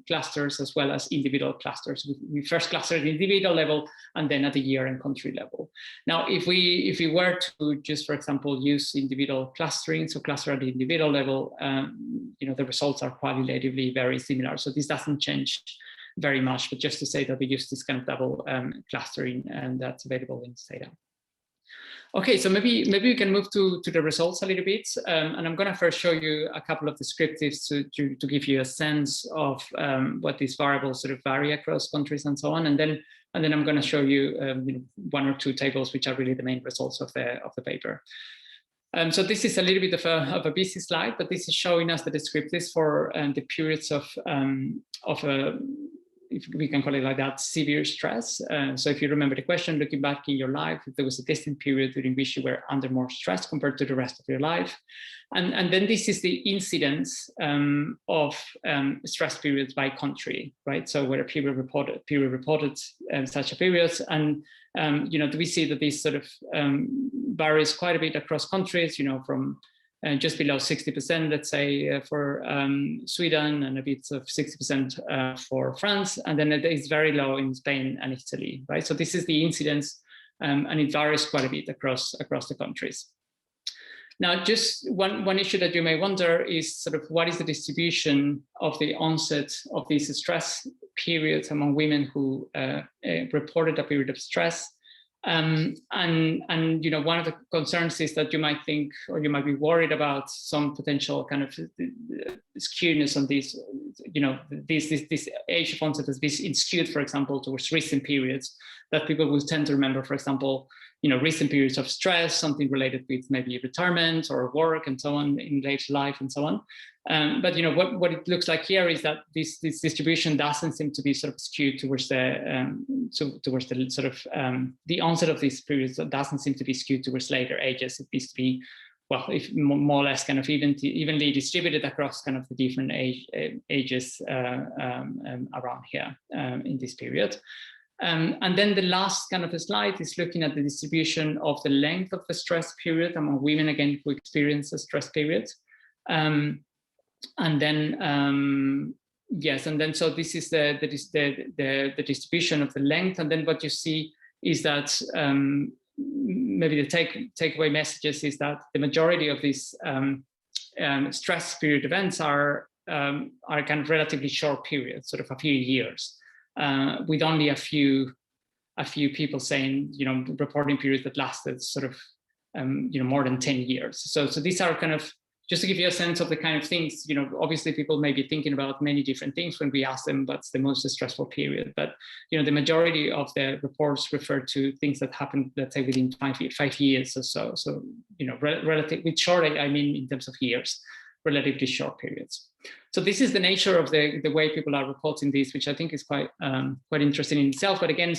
clusters as well as individual clusters. We first cluster at the individual level and then at the year and country level. Now, if we were to just, for example, use individual clustering, so cluster at the individual level, the results are qualitatively very similar. So this doesn't change very much, but just to say that we use this kind of double clustering and that's available in this data. Okay, so maybe we can move to the results a little bit. And I'm going to first show you a couple of descriptives to give you a sense of what these variables sort of vary across countries and so on. And then And then I'm going to show you, one or two tables, which are really the main results of the paper. So this is a little bit of a busy slide, but this is showing us the descriptives for the periods of if we can call it like that, severe stress. So if you remember the question, looking back in your life, if there was a distinct period during which you were under more stress compared to the rest of your life. And then this is the incidence of stress periods by country, right? So where a period reported such a period. And, we see that this sort of varies quite a bit across countries, from just below 60%, let's say, for Sweden, and a bit of 60% for France. And then it is very low in Spain and Italy, right? So this is the incidence, and it varies quite a bit across the countries. Now, just one issue that you may wonder is sort of what is the distribution of the onset of these stress periods among women who reported a period of stress. And one of the concerns is that you might think, or you might be worried about some potential kind of skewness on these, this age of onset has been skewed, for example, towards recent periods, that people will tend to remember, for example, recent periods of stress, something related with maybe retirement or work and so on in later life and so on. But what it looks like here is that this distribution doesn't seem to be sort of skewed towards the sort of the onset of these periods. Doesn't seem to be skewed towards later ages. It needs to be, well, if more or less kind of evenly distributed across kind of the different ages around here in this period. And then the last kind of a slide is looking at the distribution of the length of the stress period among women, again, who experience a stress period. And then, yes, and then so this is the distribution of the length. And then what you see is that maybe the takeaway messages is that the majority of these stress period events are kind of relatively short periods, sort of a few years, with only a few people saying, reporting periods that lasted sort of, more than 10 years. So these are kind of, just to give you a sense of the kind of things, obviously people may be thinking about many different things when we ask them what's the most stressful period. But, the majority of the reports refer to things that happened, let's say, within 5 years or so. So, relatively short, I mean, in terms of years, relatively short periods. So this is the nature of the way people are reporting these, which I think is quite interesting in itself. But again,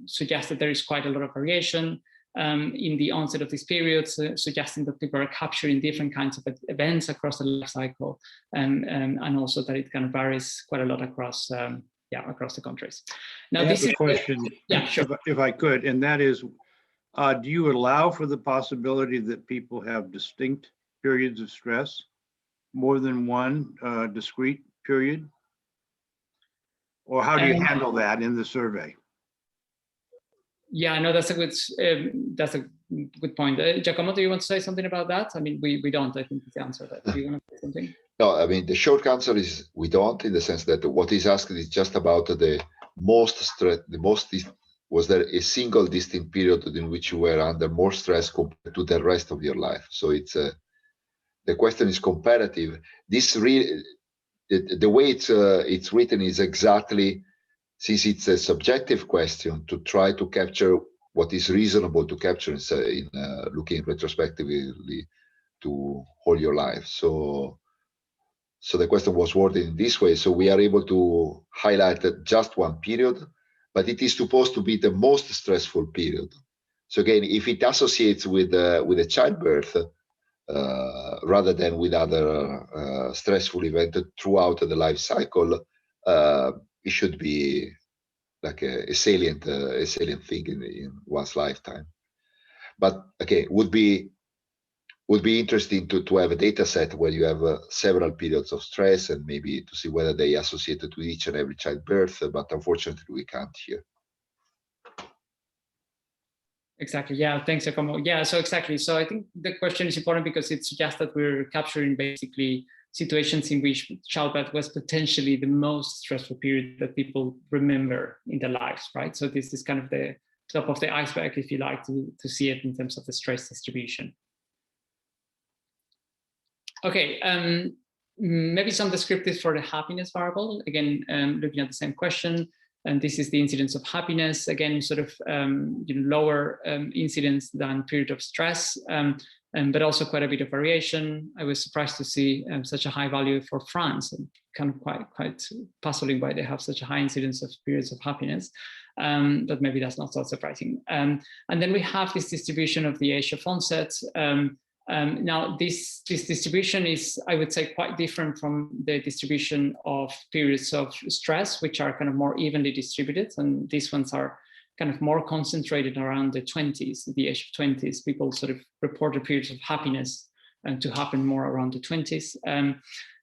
suggests that there is quite a lot of variation in the onset of these periods, suggesting that people are capturing different kinds of events across the life cycle, and also that it kind of varies quite a lot across the countries. Now, this is a question. Yeah, sure. If I could, and that is, do you allow for the possibility that people have distinct periods of stress, more than one discrete period? Or how do you handle that in the survey? Yeah, no, that's a good point. Giacomo, do you want to say something about that? I mean, we don't, I think, is the answer. Do you want to say something? No, I mean, the short answer is we don't, in the sense that what is asked is just about the most stress, was there a single distinct period in which you were under more stress compared to the rest of your life? So it's the question is comparative. This really, the way it's written is exactly, since it's a subjective question, to try to capture what is reasonable to capture in looking retrospectively to all your life. So the question was worded in this way. So we are able to highlight just one period, but it is supposed to be the most stressful period. So again, if it associates with a childbirth, rather than with other stressful event throughout the life cycle, it should be like a salient thing in one's lifetime. But okay, would be interesting to have a data set where you have several periods of stress and maybe to see whether they associated with each and every childbirth, but unfortunately we can't here. Exactly. Yeah. Thanks, Giacomo. Yeah. So exactly. So I think the question is important because it suggests that we're capturing basically situations in which childbirth was potentially the most stressful period that people remember in their lives, right? So this is kind of the top of the iceberg, if you like, to see it in terms of the stress distribution. Okay. Maybe some descriptives for the happiness variable. Again, looking at the same question. And this is the incidence of happiness, again, sort of lower incidence than period of stress, but also quite a bit of variation. I was surprised to see such a high value for France, and kind of quite puzzling why they have such a high incidence of periods of happiness. But maybe that's not so surprising. And then we have this distribution of the age of onset. Now, this distribution is, I would say, quite different from the distribution of periods of stress, which are kind of more evenly distributed. And these ones are kind of more concentrated around the 20s, the age of 20s. People sort of report the periods of happiness to happen more around the 20s.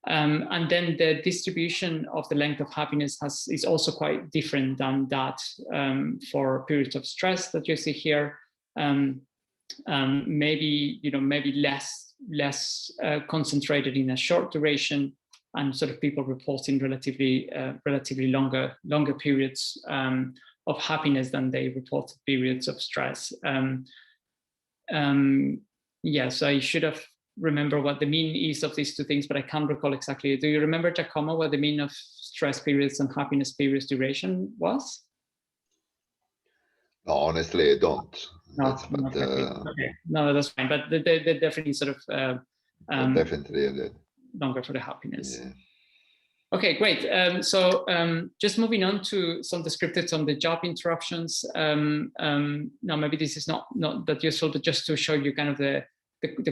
And then the distribution of the length of happiness is also quite different than that for periods of stress that you see here. Maybe less concentrated in a short duration, and sort of people reporting relatively longer periods of happiness than they reported periods of stress. Yes, I should have remembered what the mean is of these two things, but I can't recall exactly. Do you remember, Giacomo, what the mean of stress periods and happiness periods duration was? No, honestly, I don't. No, okay. No, that's fine. But they definitely sort of definitely longer for the happiness. Yeah. Okay, great. So just moving on to some descriptives on the job interruptions. Now, maybe this is not that useful, but just to show you kind of the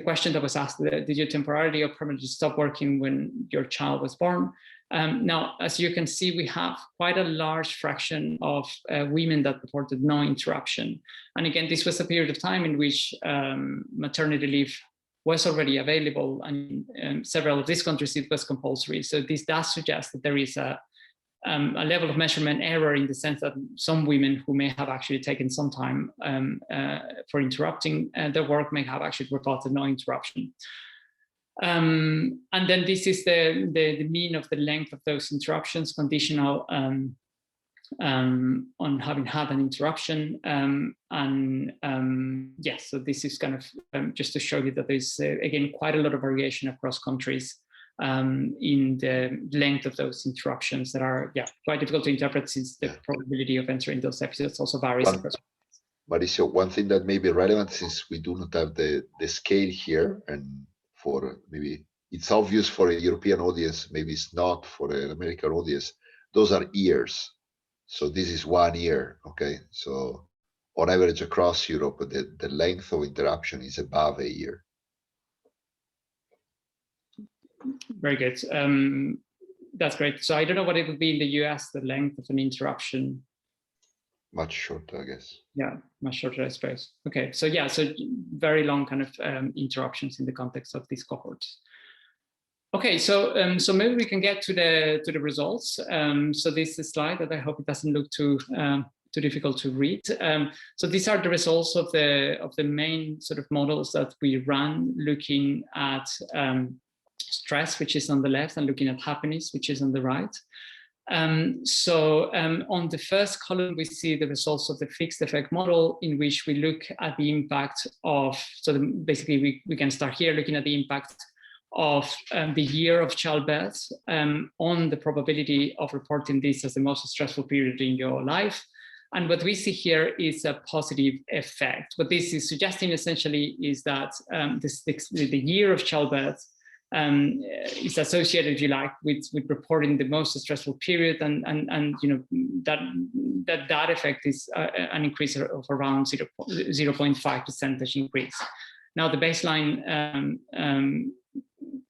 question that was asked: did you temporarily or permanently stop working when your child was born? Now, as you can see, we have quite a large fraction of women that reported no interruption. And again, this was a period of time in which maternity leave was already available, and several of these countries it was compulsory. So this does suggest that there is a level of measurement error, in the sense that some women who may have actually taken some time for interrupting their work may have actually reported no interruption. And then this is the mean of the length of those interruptions, conditional on having had an interruption. Yes, so this is kind of just to show you that there's again quite a lot of variation across countries in the length of those interruptions that are quite difficult to interpret, since the probability of entering those episodes also varies. Mauricio, one thing that may be relevant, since we do not have the scale here, and for maybe it's obvious for a European audience, maybe it's not for an American audience, those are years. So this is 1 year, okay? So on average across Europe, the length of interruption is above a year. Very good. That's great. So I don't know what it would be in the US, the length of an interruption. Much shorter, I guess. Yeah, much shorter, I suppose. Okay, so yeah, so very long kind of interruptions in the context of these cohorts. Okay, so so maybe we can get to the results. So this is a slide that I hope it doesn't look too difficult to read. So these are the results of the main sort of models that we ran, looking at stress, which is on the left, and looking at happiness, which is on the right. So on the first column, we see the results of the fixed effect model, in which we look at the impact of, basically we can start here looking at the impact of the year of childbirth on the probability of reporting this as the most stressful period in your life. And what we see here is a positive effect. What this is suggesting essentially is that the year of childbirth is associated, if you like, with reporting the most stressful period, and you know that effect is an increase of around 0.5 percentage increase. Now the baseline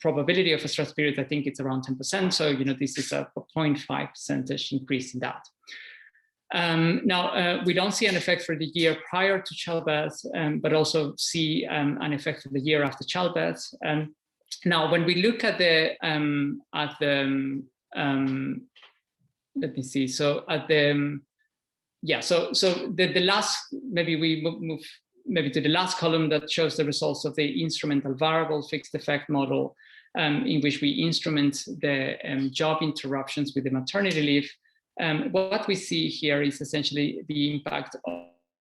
probability of a stress period, I think it's around 10%. So you know this is a 0.5 percentage increase in that. Now we don't see an effect for the year prior to childbirth, but also see an effect for the year after childbirth. Now, when we look at the let me see. So at the the last, maybe we move maybe to the last column that shows the results of the instrumental variable fixed effect model, in which we instrument the job interruptions with the maternity leave. What we see here is essentially the impact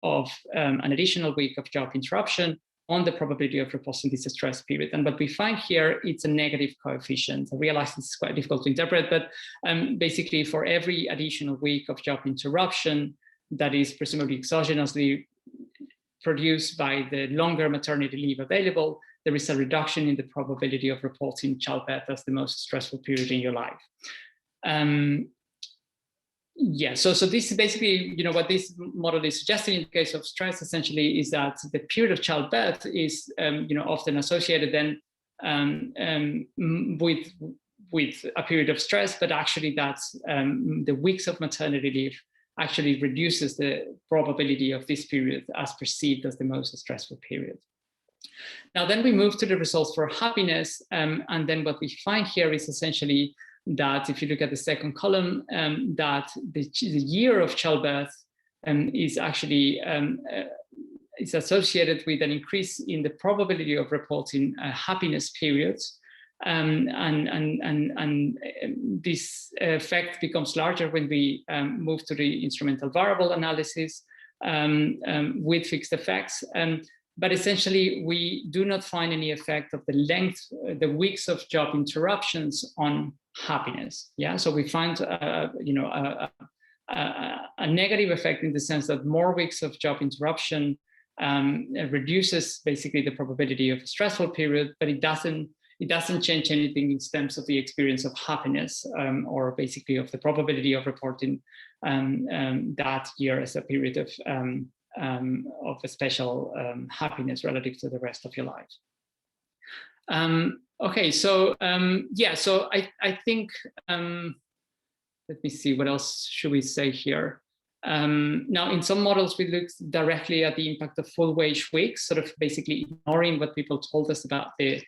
of an additional week of job interruption on the probability of reposting this stress period. And what we find here, it's a negative coefficient. I realize it's quite difficult to interpret, but basically for every additional week of job interruption that is presumably exogenously produced by the longer maternity leave available, there is a reduction in the probability of reporting childbirth as the most stressful period in your life. Yeah, so this is basically, what this model is suggesting in the case of stress essentially is that the period of childbirth is, often associated then with a period of stress, but actually that's the weeks of maternity leave actually reduces the probability of this period as perceived as the most stressful period. Now, then we move to the results for happiness, and then what we find here is essentially that if you look at the second column, that the year of childbirth is actually is associated with an increase in the probability of reporting happiness periods, and this effect becomes larger when we move to the instrumental variable analysis with fixed effects. But essentially, we do not find any effect of the length, the weeks of job interruptions on happiness. Yeah, so we find a negative effect in the sense that more weeks of job interruption reduces basically the probability of a stressful period, but it doesn't change anything in terms of the experience of happiness or basically of the probability of reporting that year as a period of a special happiness relative to the rest of your life. Okay, so so I think, let me see, what else should we say here? Now, in some models, we looked directly at the impact of full wage weeks, sort of basically ignoring what people told us about the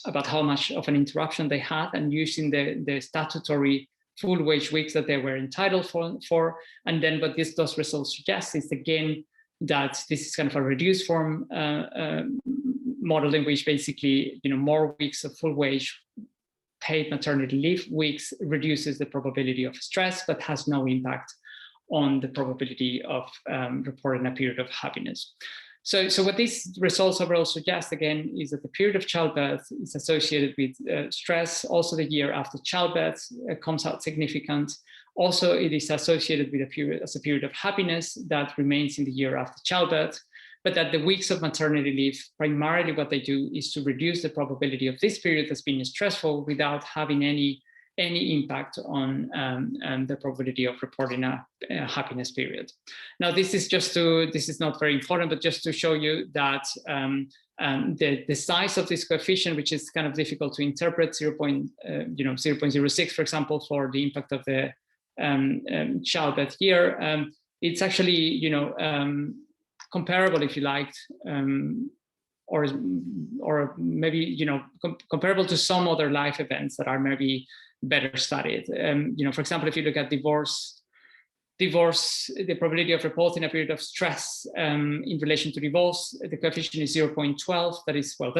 about how much of an interruption they had, and using the statutory full wage weeks that they were entitled for. And then what those results suggest is, again, that this is kind of a reduced form model in which basically, more weeks of full wage paid maternity leave weeks reduces the probability of stress, but has no impact on the probability of reporting a period of happiness. So what these results overall suggest, again, is that the period of childbirth is associated with stress. Also, the year after childbirth comes out significant. Also, it is associated with a period of happiness that remains in the year after childbirth, but that the weeks of maternity leave, primarily what they do is to reduce the probability of this period as being stressful without having any impact on the probability of reporting a happiness period. Now, this is not very important, but just to show you that the size of this coefficient, which is kind of difficult to interpret, 0.06, for example, for the impact of the childbirth year, it's actually comparable, if you liked, or maybe comparable to some other life events that are maybe better studied. For example, if you look at divorce, the probability of reporting a period of stress in relation to divorce, the coefficient is 0.12. That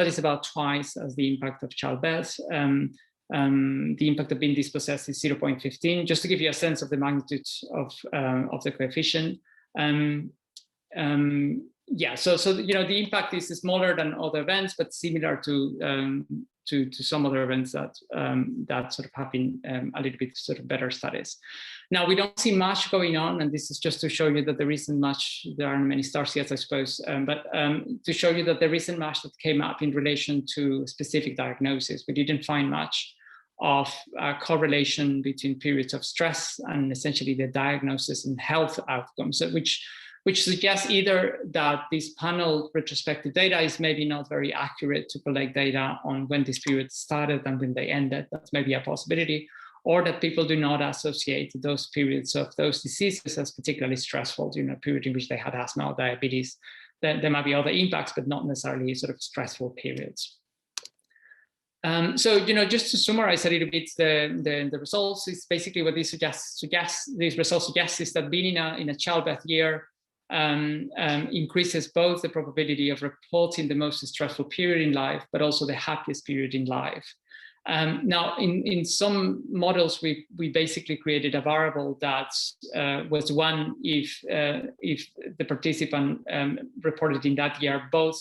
is about twice as the impact of childbirth. The impact of being dispossessed is 0.15. Just to give you a sense of the magnitude of the coefficient. So the impact is smaller than other events, but similar to some other events that sort of have been a little bit sort of better studies. Now, we don't see much going on, and this is just to show you that there isn't much. There aren't many stars yet, I suppose, but to show you that there isn't much that came up in relation to specific diagnosis. We didn't find much of a correlation between periods of stress and essentially the diagnosis and health outcomes, which suggests either that this panel retrospective data is maybe not very accurate to collect data on when this period started and when they ended. That's maybe a possibility, or that people do not associate those periods of those diseases as particularly stressful, a period in which they had asthma or diabetes. There might be other impacts, but not necessarily sort of stressful periods. So, just to summarize a little bit the results, is basically what these results suggest is that being in a childbirth year increases both the probability of reporting the most stressful period in life, but also the happiest period in life. Now, in some models, we basically created a variable that was one if the participant reported in that year both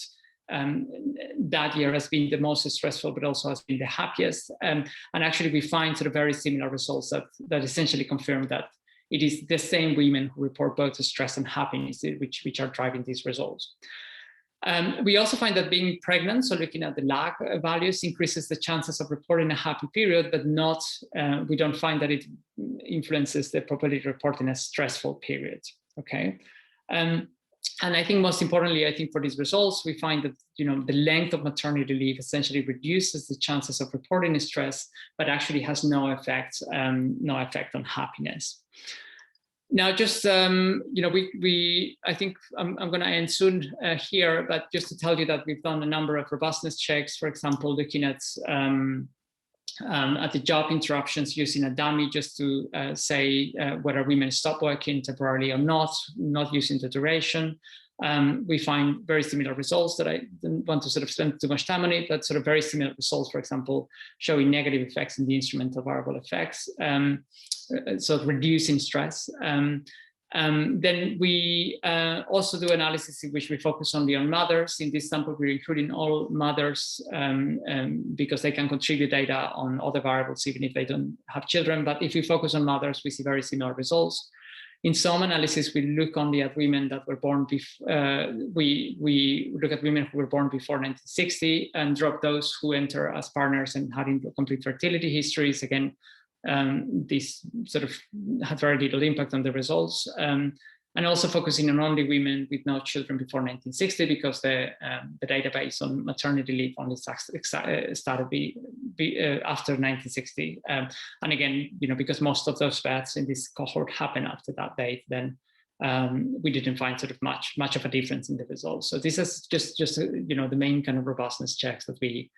that year as being the most stressful, but also as being the happiest. And actually, we find sort of very similar results that essentially confirm that it is the same women who report both stress and happiness which are driving these results. We also find that being pregnant, so looking at the lag values, increases the chances of reporting a happy period, but not, we don't find that it influences the probability of reporting a stressful period, okay? And I think most importantly, I think for these results, we find that, you know, the length of maternity leave essentially reduces the chances of reporting stress, but actually has no effect on happiness. Now, just, you know, I think I'm going to end soon here, but just to tell you that we've done a number of robustness checks, for example, looking at the job interruptions using a dummy just to say whether women stop working temporarily or not using the duration. We find very similar results that I don't want to sort of spend too much time on it, but sort of very similar results, for example, showing negative effects in the instrumental variable effects, so reducing stress. Then we also do analysis in which we focus only on mothers. In this sample, we're including all mothers because they can contribute data on other variables, even if they don't have children. But if we focus on mothers, we see very similar results. In some analysis, we look only at women that were born before, we look at women who were born before 1960 and drop those who enter as partners and had incomplete fertility histories. Again, this sort of had very little impact on the results. And also focusing on only women with no children before 1960 because the database on maternity leave only started after 1960. And again, you know, because most of those births in this cohort happen after that date, then we didn't find sort of much of a difference in the results. So this is just you know, the main kind of robustness checks that we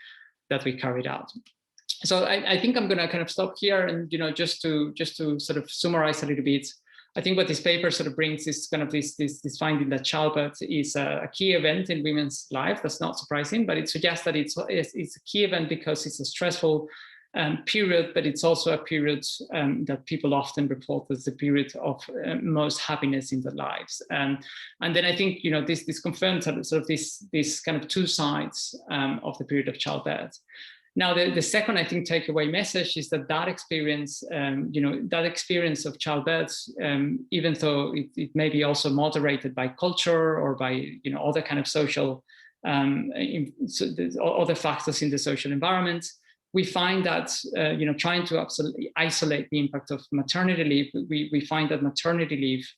carried out. So I think I'm going to kind of stop here, and you know, just to sort of summarize a little bit. I think what this paper sort of brings is kind of this finding that childbirth is a key event in women's life. That's not surprising, but it suggests that it's a key event because it's a stressful period, but it's also a period that people often report as the period of most happiness in their lives. And then I think, you know, this confirms sort of this kind of two sides of the period of childbirth. Now, the second, I think, takeaway message is that experience, you know, that experience of childbirth, even though it may be also moderated by culture or by, you know, other kind of social, other factors in the social environment, we find that, you know, trying to absolutely isolate the impact of maternity leave, we find that maternity leave,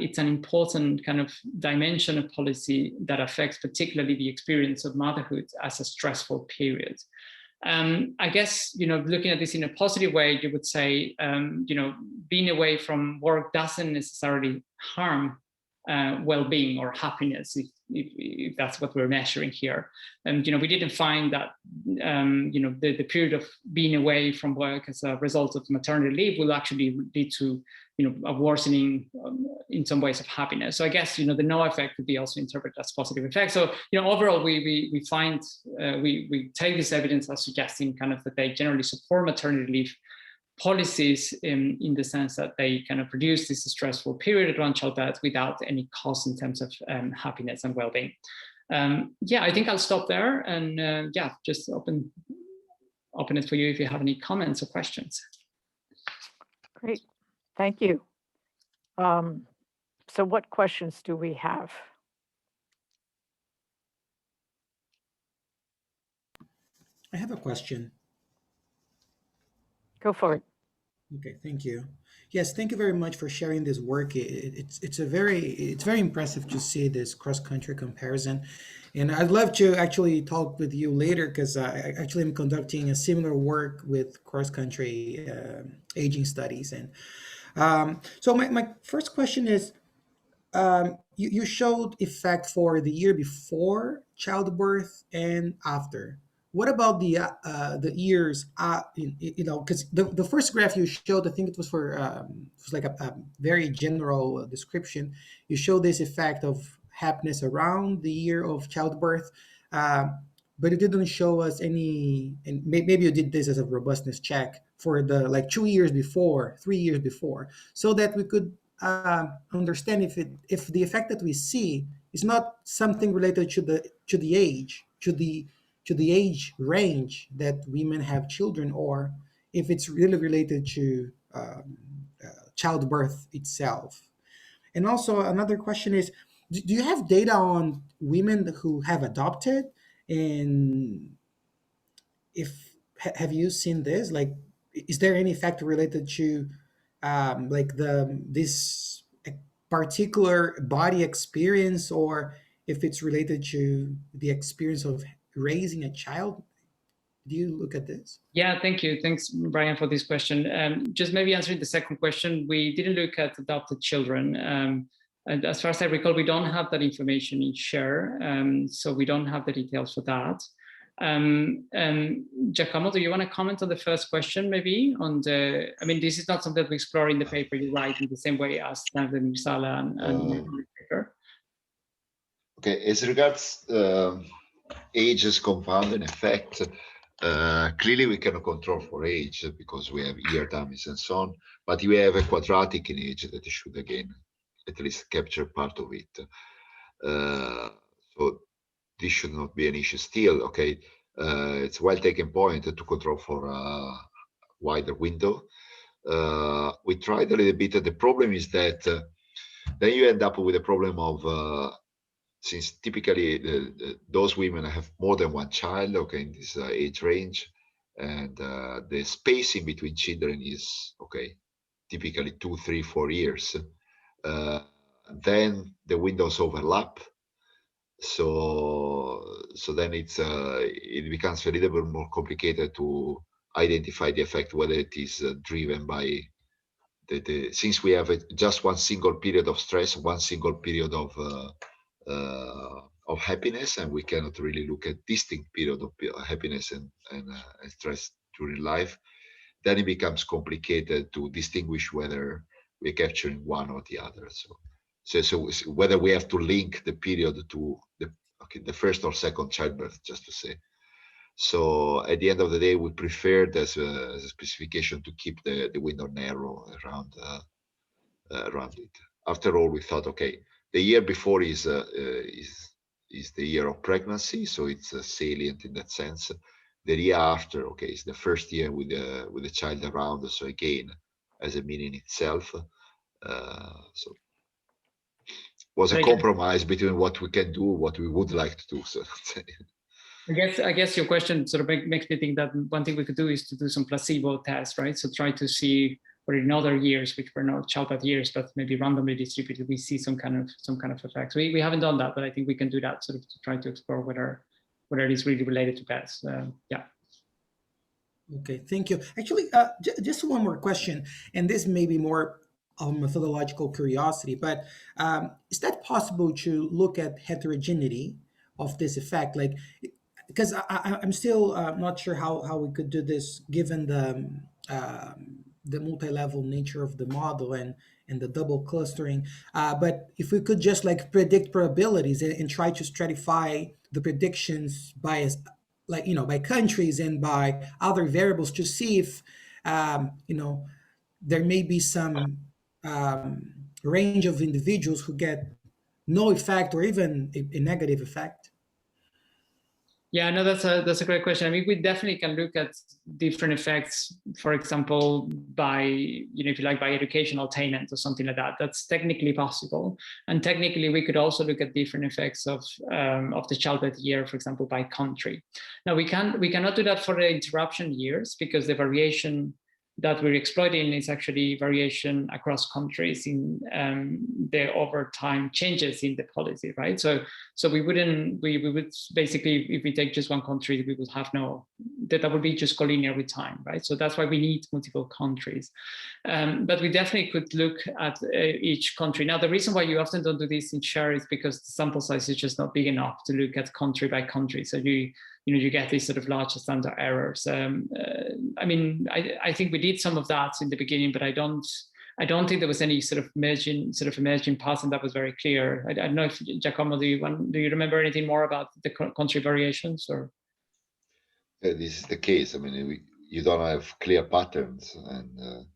it's an important kind of dimension of policy that affects particularly the experience of motherhood as a stressful period. I guess, you know, looking at this in a positive way, you would say, you know, being away from work doesn't necessarily harm well-being or happiness, if that's what we're measuring here. And, you know, we didn't find that, you know, the period of being away from work as a result of maternity leave will actually lead to, you know, a worsening in some ways of happiness. So I guess, you know, the no effect could be also interpreted as positive effect. So, you know, overall, we find, we take this evidence as suggesting kind of that they generally support maternity leave policies in the sense that they kind of reduce this stressful period around childbirth without any cost in terms of happiness and well-being. Yeah, I think I'll stop there and yeah, just open it for you if you have any comments or questions. Great, thank you. So what questions do we have? I have a question. Go for it. Okay, thank you. Yes, thank you very much for sharing this work. It's very impressive to see this cross-country comparison, and I'd love to actually talk with you later because I actually am conducting a similar work with cross-country aging studies. And so my first question is, you showed effect for the year before childbirth and after. What about the years? You know, because the first graph you showed, I think it was for it was like a very general description. You show this effect of happiness around the year of childbirth. but it didn't show us any. And maybe you did this as a robustness check for the like 2 years before, 3 years before, so that we could understand if the effect that we see is not something related to the age, to the age range that women have children, or if it's really related to childbirth itself. And also another question is, do you have data on women who have adopted? And if have you seen this? Like, is there any factor related to like this particular body experience, or if it's related to the experience of raising a child? Do you look at this? Yeah, thank you. Thanks, Brian, for this question. Just maybe answering the second question, we didn't look at adopted children. And as far as I recall, we don't have that information in SHARE, so we don't have the details for that. Giacomo, do you want to comment on the first question, maybe? On the, I mean, this is not something that we explore in the paper you write in the same way as the Mirsala and the paper. Okay, as regards age's compounding effect, clearly we cannot control for age because we have year dummies and so on, but we have a quadratic in age that should again at least capture part of it. So this should not be an issue still. Okay, it's a well taken point to control for a wider window. We tried a little bit. The problem is that then you end up with a problem of since typically those women have more than one child, okay, in this age range, and the spacing between children is okay, typically 2, 3, 4 years. Then the windows overlap, so then it becomes a little bit more complicated to identify the effect, whether it is driven by since we have just one single period of stress, one single period of happiness, and we cannot really look at distinct period of happiness and stress during life. Then it becomes complicated to distinguish whether we're capturing one or the other. So whether we have to link the period to the first or second childbirth, just to say. So at the end of the day, we preferred as a specification to keep the window narrow around it. After all, we thought, okay, the year before is the year of pregnancy, so it's salient in that sense. The year after, okay, is the first year with the child around, so again, as a meaning itself. So was a compromise between what we can do, what we would like to do. So I guess your question sort of makes me think that one thing we could do is to do some placebo tests, right? So try to see whether in other years, which were not childbirth years, but maybe randomly distributed, we see some kind of effects. We haven't done that, but I think we can do that sort of to try to explore whether it is really related to pets. Yeah. Okay, thank you. Actually, just one more question, and this may be more of methodological curiosity, but is that possible to look at heterogeneity of this effect? Like, because I'm still not sure how we could do this given the multi-level nature of the model and the double clustering. But if we could just like predict probabilities and try to stratify the predictions by like by countries and by other variables to see if there may be some range of individuals who get no effect or even a negative effect. Yeah, no, that's a great question. I mean, we definitely can look at different effects, for example, by, if you like, by educational attainment or something like that. That's technically possible. And technically, we could also look at different effects of the childbirth year, for example, by country. Now, we cannot do that for the interruption years because the variation that we're exploiting is actually variation across countries in the over time changes in the policy, right? So we would basically, if we take just one country, we would have that would be just collinear with time, right? So that's why we need multiple countries. But we definitely could look at each country. Now, the reason why you often don't do this in SHARE is because the sample size is just not big enough to look at country by country. So you get these sort of large standard errors. I mean, I think we did some of that in the beginning, but I don't think there was any sort of emerging pattern that was very clear. I don't know if Giacomo, do you remember anything more about the country variations or? this is the case. I mean, you don't have clear patterns, and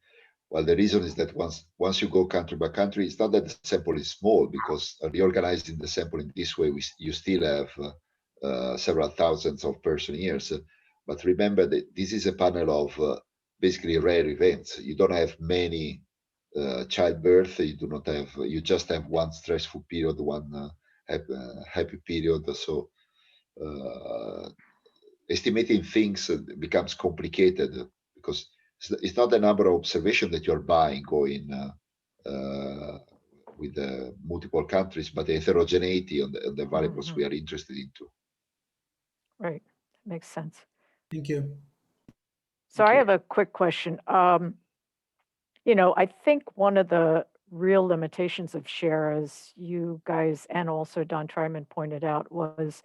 well, the reason is that once you go country by country, it's not that the sample is small, because reorganizing the sample in this way, you still have several thousands of person years. But remember that this is a panel of basically rare events. You don't have many childbirth. You do not have. You just have one stressful period, one happy period. So estimating things becomes complicated, because it's not the number of observations that you're buying going with multiple countries, but the heterogeneity on the variables we are interested into. Right, makes sense. Thank you. So I have a quick question. You know, I think one of the real limitations of SHARE, as you guys and also Don Tryman pointed out, was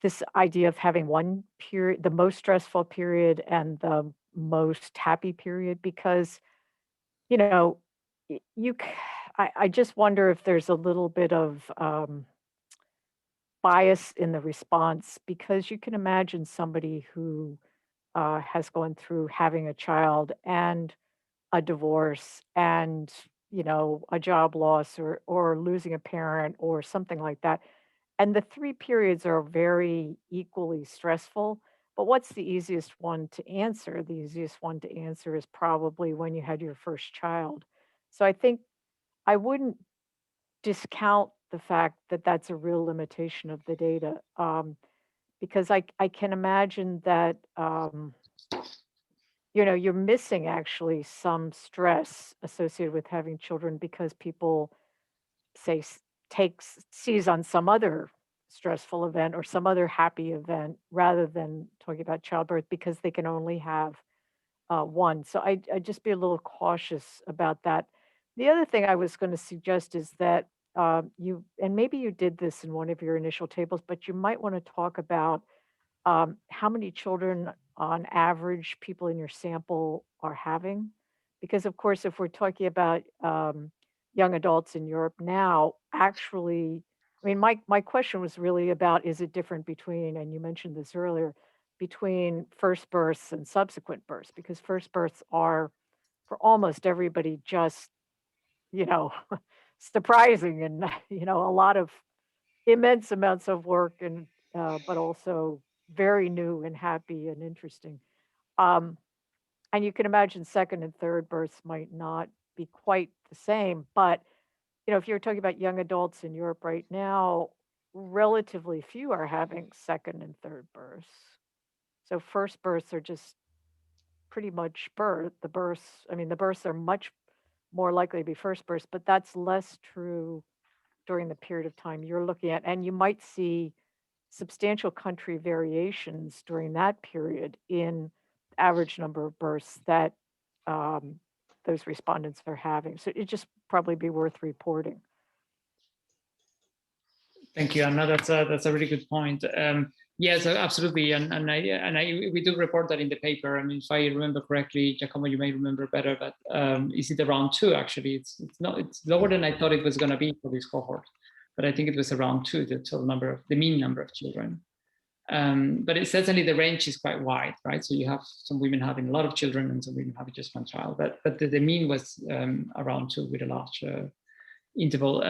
this idea of having one period, the most stressful period and the most happy period, because, you know, I just wonder if there's a little bit of bias in the response, because you can imagine somebody who has gone through having a child and a divorce and, you know, a job loss or losing a parent or something like that. And the 3 periods are very equally stressful, but what's the easiest one to answer? The easiest one to answer is probably when you had your first child. So I think I wouldn't discount the fact that that's a real limitation of the data, because I can imagine that, you know, you're missing actually some stress associated with having children because people say seize on some other stressful event or some other happy event rather than talking about childbirth, because they can only have one. So I'd just be a little cautious about that. The other thing I was going to suggest is that and maybe you did this in one of your initial tables, but you might want to talk about how many children on average people in your sample are having. Because of course, if we're talking about young adults in Europe now, actually, I mean, my question was really about, is it different between, and you mentioned this earlier, between first births and subsequent births? Because first births are, for almost everybody, just, you know, surprising and, you know, a lot of immense amounts of work and, but also very new and happy and interesting. Um, and you can imagine second and third births might not be quite the same, but you know, if you're talking about young adults in Europe right now, relatively few are having second and third births. So first births are just pretty much the births, I mean, the births are much more likely to be first births, but that's less true during the period of time you're looking at. And you might see substantial country variations during that period in average number of births that those respondents are having. So it'd just probably be worth reporting. Thank you, Anna. That's a really good point. Yes, absolutely, and we do report that in the paper. I mean, if I remember correctly, Giacomo, you may remember better, but is it around 2? Actually, it's lower than I thought it was going to be for this cohort, but I think it was around 2, the total number, the mean number of children. But it certainly the range is quite wide, right? So you have some women having a lot of children and some women having just one child, but the mean was around 2 with a large interval.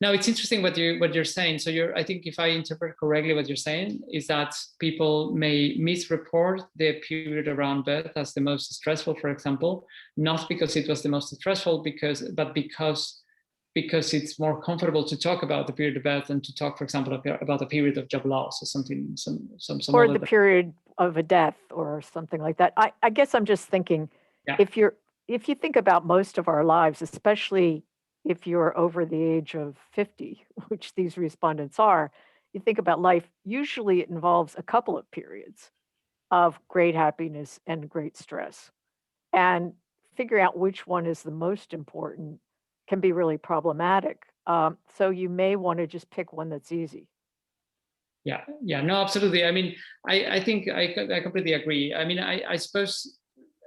Now it's interesting what you're saying. So I think if I interpret correctly, what you're saying is that people may misreport the period around birth as the most stressful, for example, not because it was the most stressful, but because it's more comfortable to talk about the period of birth than to talk, for example, about a period of job loss or something, or the period of a death or something like that. I guess I'm just thinking, yeah. If you think about most of our lives, especially if you're over the age of 50, which these respondents are, you think about life, usually it involves a couple of periods of great happiness and great stress. And figuring out which one is the most important can be really problematic. So you may want to just pick one that's easy. Yeah, no, absolutely. I mean, I think I completely agree. I mean, I suppose,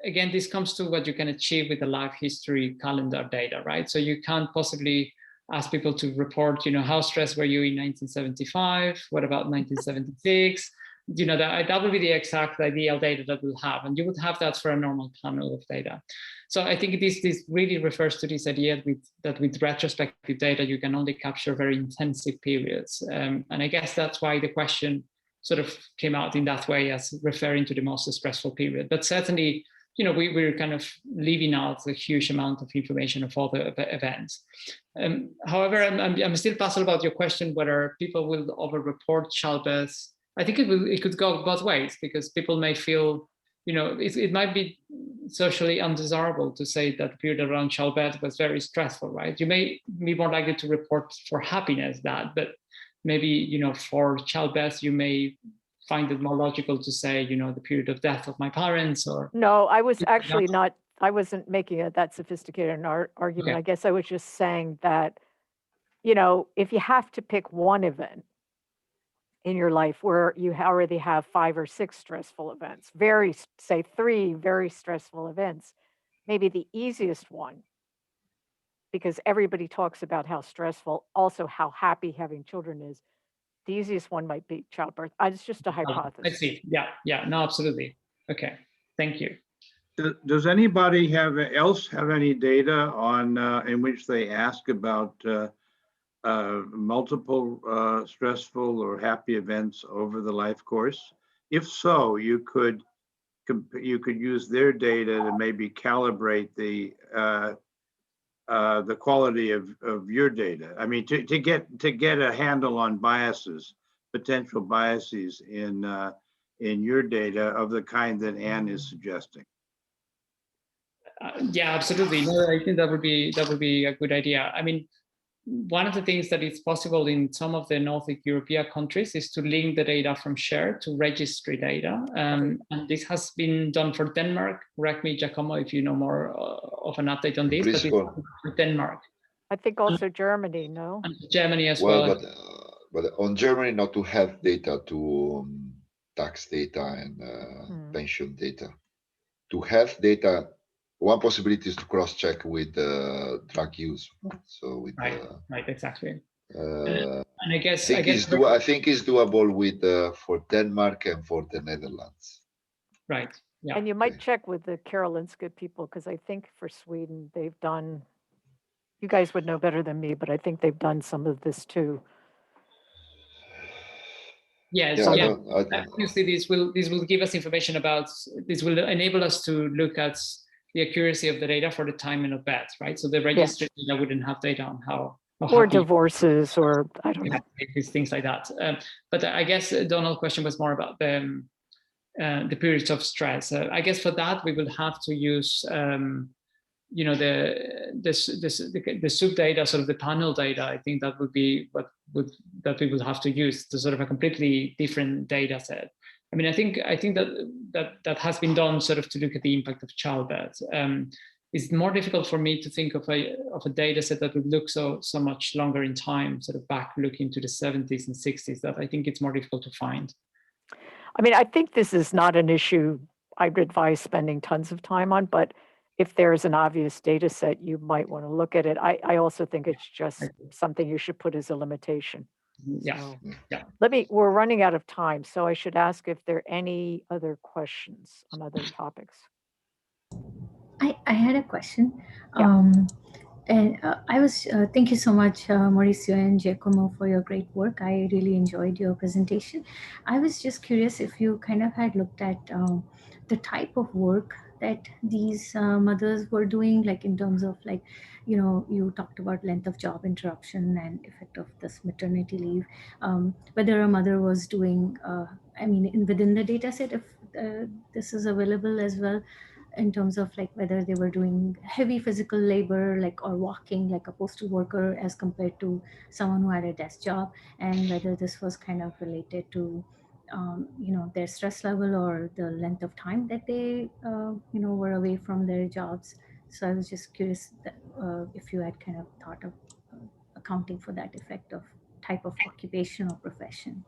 again, this comes to what you can achieve with the life history calendar data, right? So you can't possibly ask people to report, how stressed were you in 1975? What about 1976? that would be the exact ideal data that we'll have, and you would have that for a normal panel of data. So I think this really refers to this idea that with retrospective data you can only capture very intensive periods, and I guess that's why the question sort of came out in that way, as referring to the most stressful period. But certainly, we're kind of leaving out a huge amount of information of all the events. However, I'm still puzzled about your question whether people will over-report childbirth. I think it could go both ways, because people may feel, it might be socially undesirable to say that the period around childbirth was very stressful, right? You may be more likely to report for happiness but maybe, for childbirth, you may find it more logical to say, the period of death of my parents, or. No, I was actually not, I wasn't making it that sophisticated an argument. Okay. I guess I was just saying that, if you have to pick one event in your life where you already have 5 or 6 stressful events, say 3 very stressful events, maybe the easiest one, because everybody talks about how stressful, also how happy having children is, the easiest one might be childbirth. It's just a hypothesis. I see. Yeah, no, absolutely. Okay, thank you. Does anybody else have any data on in which they ask about multiple stressful or happy events over the life course? If so, you could use their data to maybe calibrate the quality of your data. I mean, to get a handle on biases, potential biases in your data of the kind that Anne is suggesting. Yeah, absolutely. No, I think that would be a good idea. I mean, one of the things that is possible in some of the Nordic European countries is to link the data from SHARE to registry data. And this has been done for Denmark. Correct me, Giacomo, if you know more of an update on this. But it's for Denmark. I think also Germany, no? And Germany as well. But on Germany, not to have data to tax data and pension data. To have data, one possibility is to cross-check with drug use. So with right, exactly. And I guess I think it's doable with for Denmark and for the Netherlands. Right. Yeah. And you might check with the Karolinska people, because I think for Sweden they've done. You guys would know better than me, but I think they've done some of this too. Yes. Yeah. Obviously, this will give us information about. This will enable us to look at the accuracy of the data for the timing of birth, right? So the registry data wouldn't have data on how or divorces, or I don't know, things like that. But I guess Donald's question was more about the periods of stress. I guess for that we will have to use the sub data, sort of the panel data. I think that would be that we would have to use to sort of a completely different data set. I mean, I think that has been done sort of to look at the impact of childbirth. It's more difficult for me to think of a data set that would look so much longer in time, sort of back looking to the 70s and 60s, that I think it's more difficult to find. I mean, I think this is not an issue I'd advise spending tons of time on, but if there's an obvious data set, you might want to look at it. I also think it's just something you should put as a limitation. Yeah. So, yeah. We're running out of time, so I should ask if there are any other questions on other topics. I had a question. Yeah. And I was, thank you so much, Mauricio and Giacomo, for your great work. I really enjoyed your presentation. I was just curious if you kind of had looked at the type of work that these mothers were doing, like in terms of like, you talked about length of job interruption and effect of this maternity leave, whether a mother was doing, within the data set, if this is available as well, in terms of like whether they were doing heavy physical labor, like, or walking like a postal worker as compared to someone who had a desk job, and whether this was kind of related to their stress level or the length of time that they were away from their jobs. So I was just curious that, if you had kind of thought of accounting for that effect of type of occupation or profession.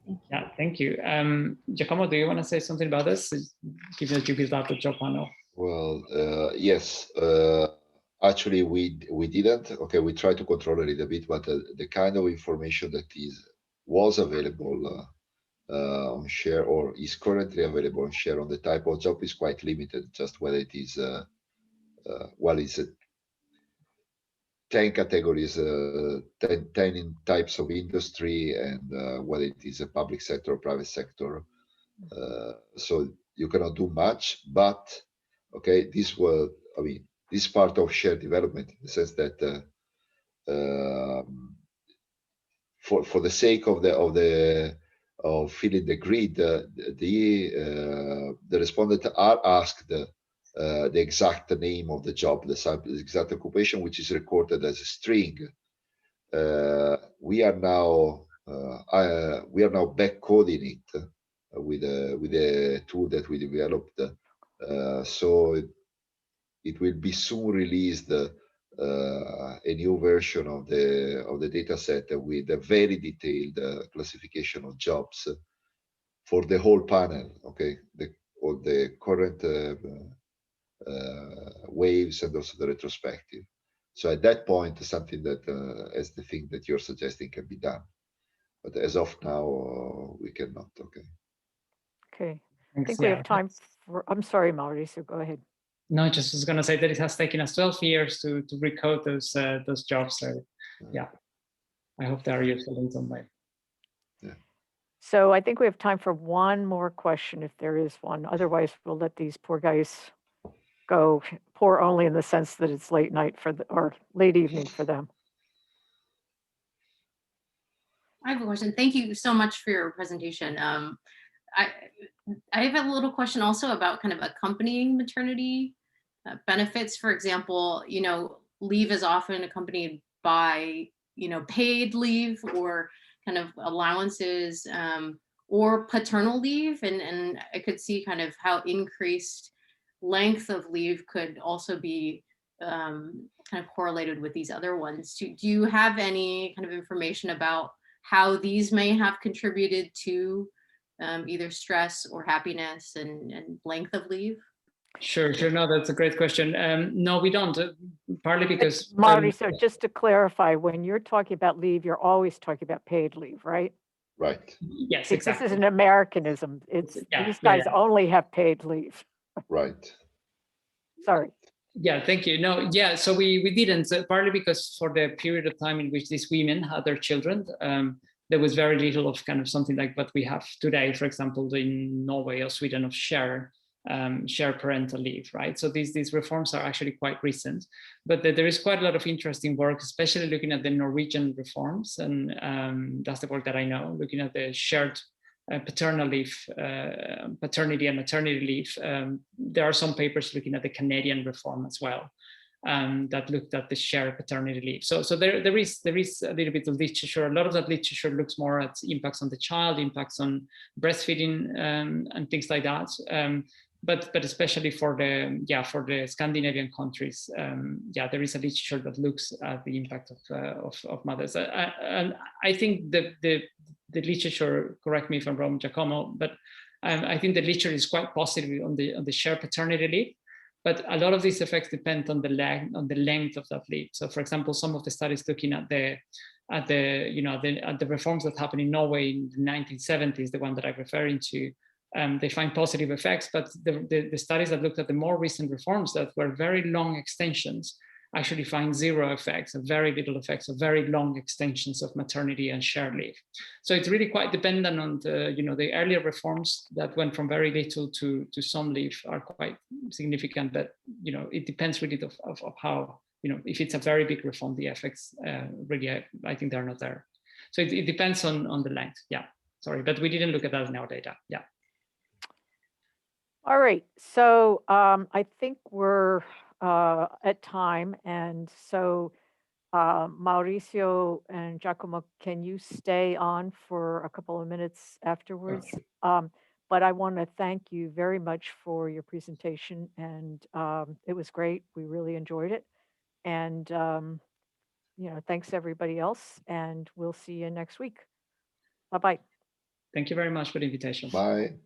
Thank you. Yeah, thank you. Giacomo, do you want to say something about this, given that you built out the job panel? Well, yes. Actually, we didn't. Okay, we tried to control a little bit, but the kind of information that was available on share, or is currently available on share on the type of job is quite limited, just whether it is, well, it's 10 categories, 10 in types of industry, and whether it is a public sector or private sector. So you cannot do much, but okay, this will, I mean, this part of shared development in the sense that for the sake of filling the grid, the respondent are asked the exact name of the job, the exact occupation, which is recorded as a string. We are now back coding it with a tool that we developed. So it will be soon released, a new version of the data set with a very detailed classification of jobs for the whole panel. Okay, all the current waves and also the retrospective. So at that point, something that as the thing that you're suggesting can be done, but as of now, we cannot. Okay. Okay. I Thanks, think we yeah. have time for, I'm sorry, Mauricio, go ahead. No, just was going to say that it has taken us 12 years to recode those jobs. So yeah, I hope they are useful in some way. Yeah. So I think we have time for one more question, if there is one. Otherwise, we'll let these poor guys go. Poor only in the sense that it's late night for or late evening for them. I have a question. Thank you so much for your presentation. I have a little question also about kind of accompanying maternity benefits. For example, leave is often accompanied by, paid leave or kind of allowances, or paternal leave. And I could see kind of how increased length of leave could also be kind of correlated with these other ones. Do you have any kind of information about how these may have contributed to either stress or happiness and length of leave? Sure. No, that's a great question. No, we don't. Partly because Mauricio, just to clarify, when you're talking about leave, you're always talking about paid leave, right? Right. Yes, See, exactly. this is an Americanism. It's Yeah, these guys yeah. only have paid leave. Right. Sorry. Yeah, thank you. No, yeah, so we didn't, partly because for the period of time in which these women had their children, there was very little of kind of something like what we have today, for example, in Norway or Sweden, of share parental leave, right? So these reforms are actually quite recent, but there is quite a lot of interesting work, especially looking at the Norwegian reforms, and that's the work that I know, looking at the shared paternal leave, paternity and maternity leave. There are some papers looking at the Canadian reform as well, that looked at the shared paternity leave. So there is a little bit of literature. A lot of that literature looks more at impacts on the child, impacts on breastfeeding, and things like that. But especially for the Scandinavian countries, there is a literature that looks at the impact of mothers. And I think the literature, correct me if I'm wrong, Giacomo, but I think the literature is quite positive on the shared paternity leave. But a lot of these effects depend on the length of that leave. So, for example, some of the studies looking at the reforms that happened in Norway in the 1970s, the one that I'm referring to, they find positive effects. But the studies that looked at the more recent reforms that were very long extensions actually find zero effects, or very little effects, or very long extensions of maternity and shared leave. So it's really quite dependent on the earlier reforms that went from very little to some leave are quite significant, but it depends really of how, if it's a very big reform, the effects really, I think they're not there. So it depends on the length. Yeah, sorry, but we didn't look at that in our data. Yeah. All right, so I think we're at time, and so Mauricio and Giacomo, can you stay on for a couple of minutes afterwards? But I want to thank you very much for your presentation, and it was great. We really enjoyed it, and thanks everybody else, and we'll see you next week. Bye-bye. Thank you very much for the invitation. Bye.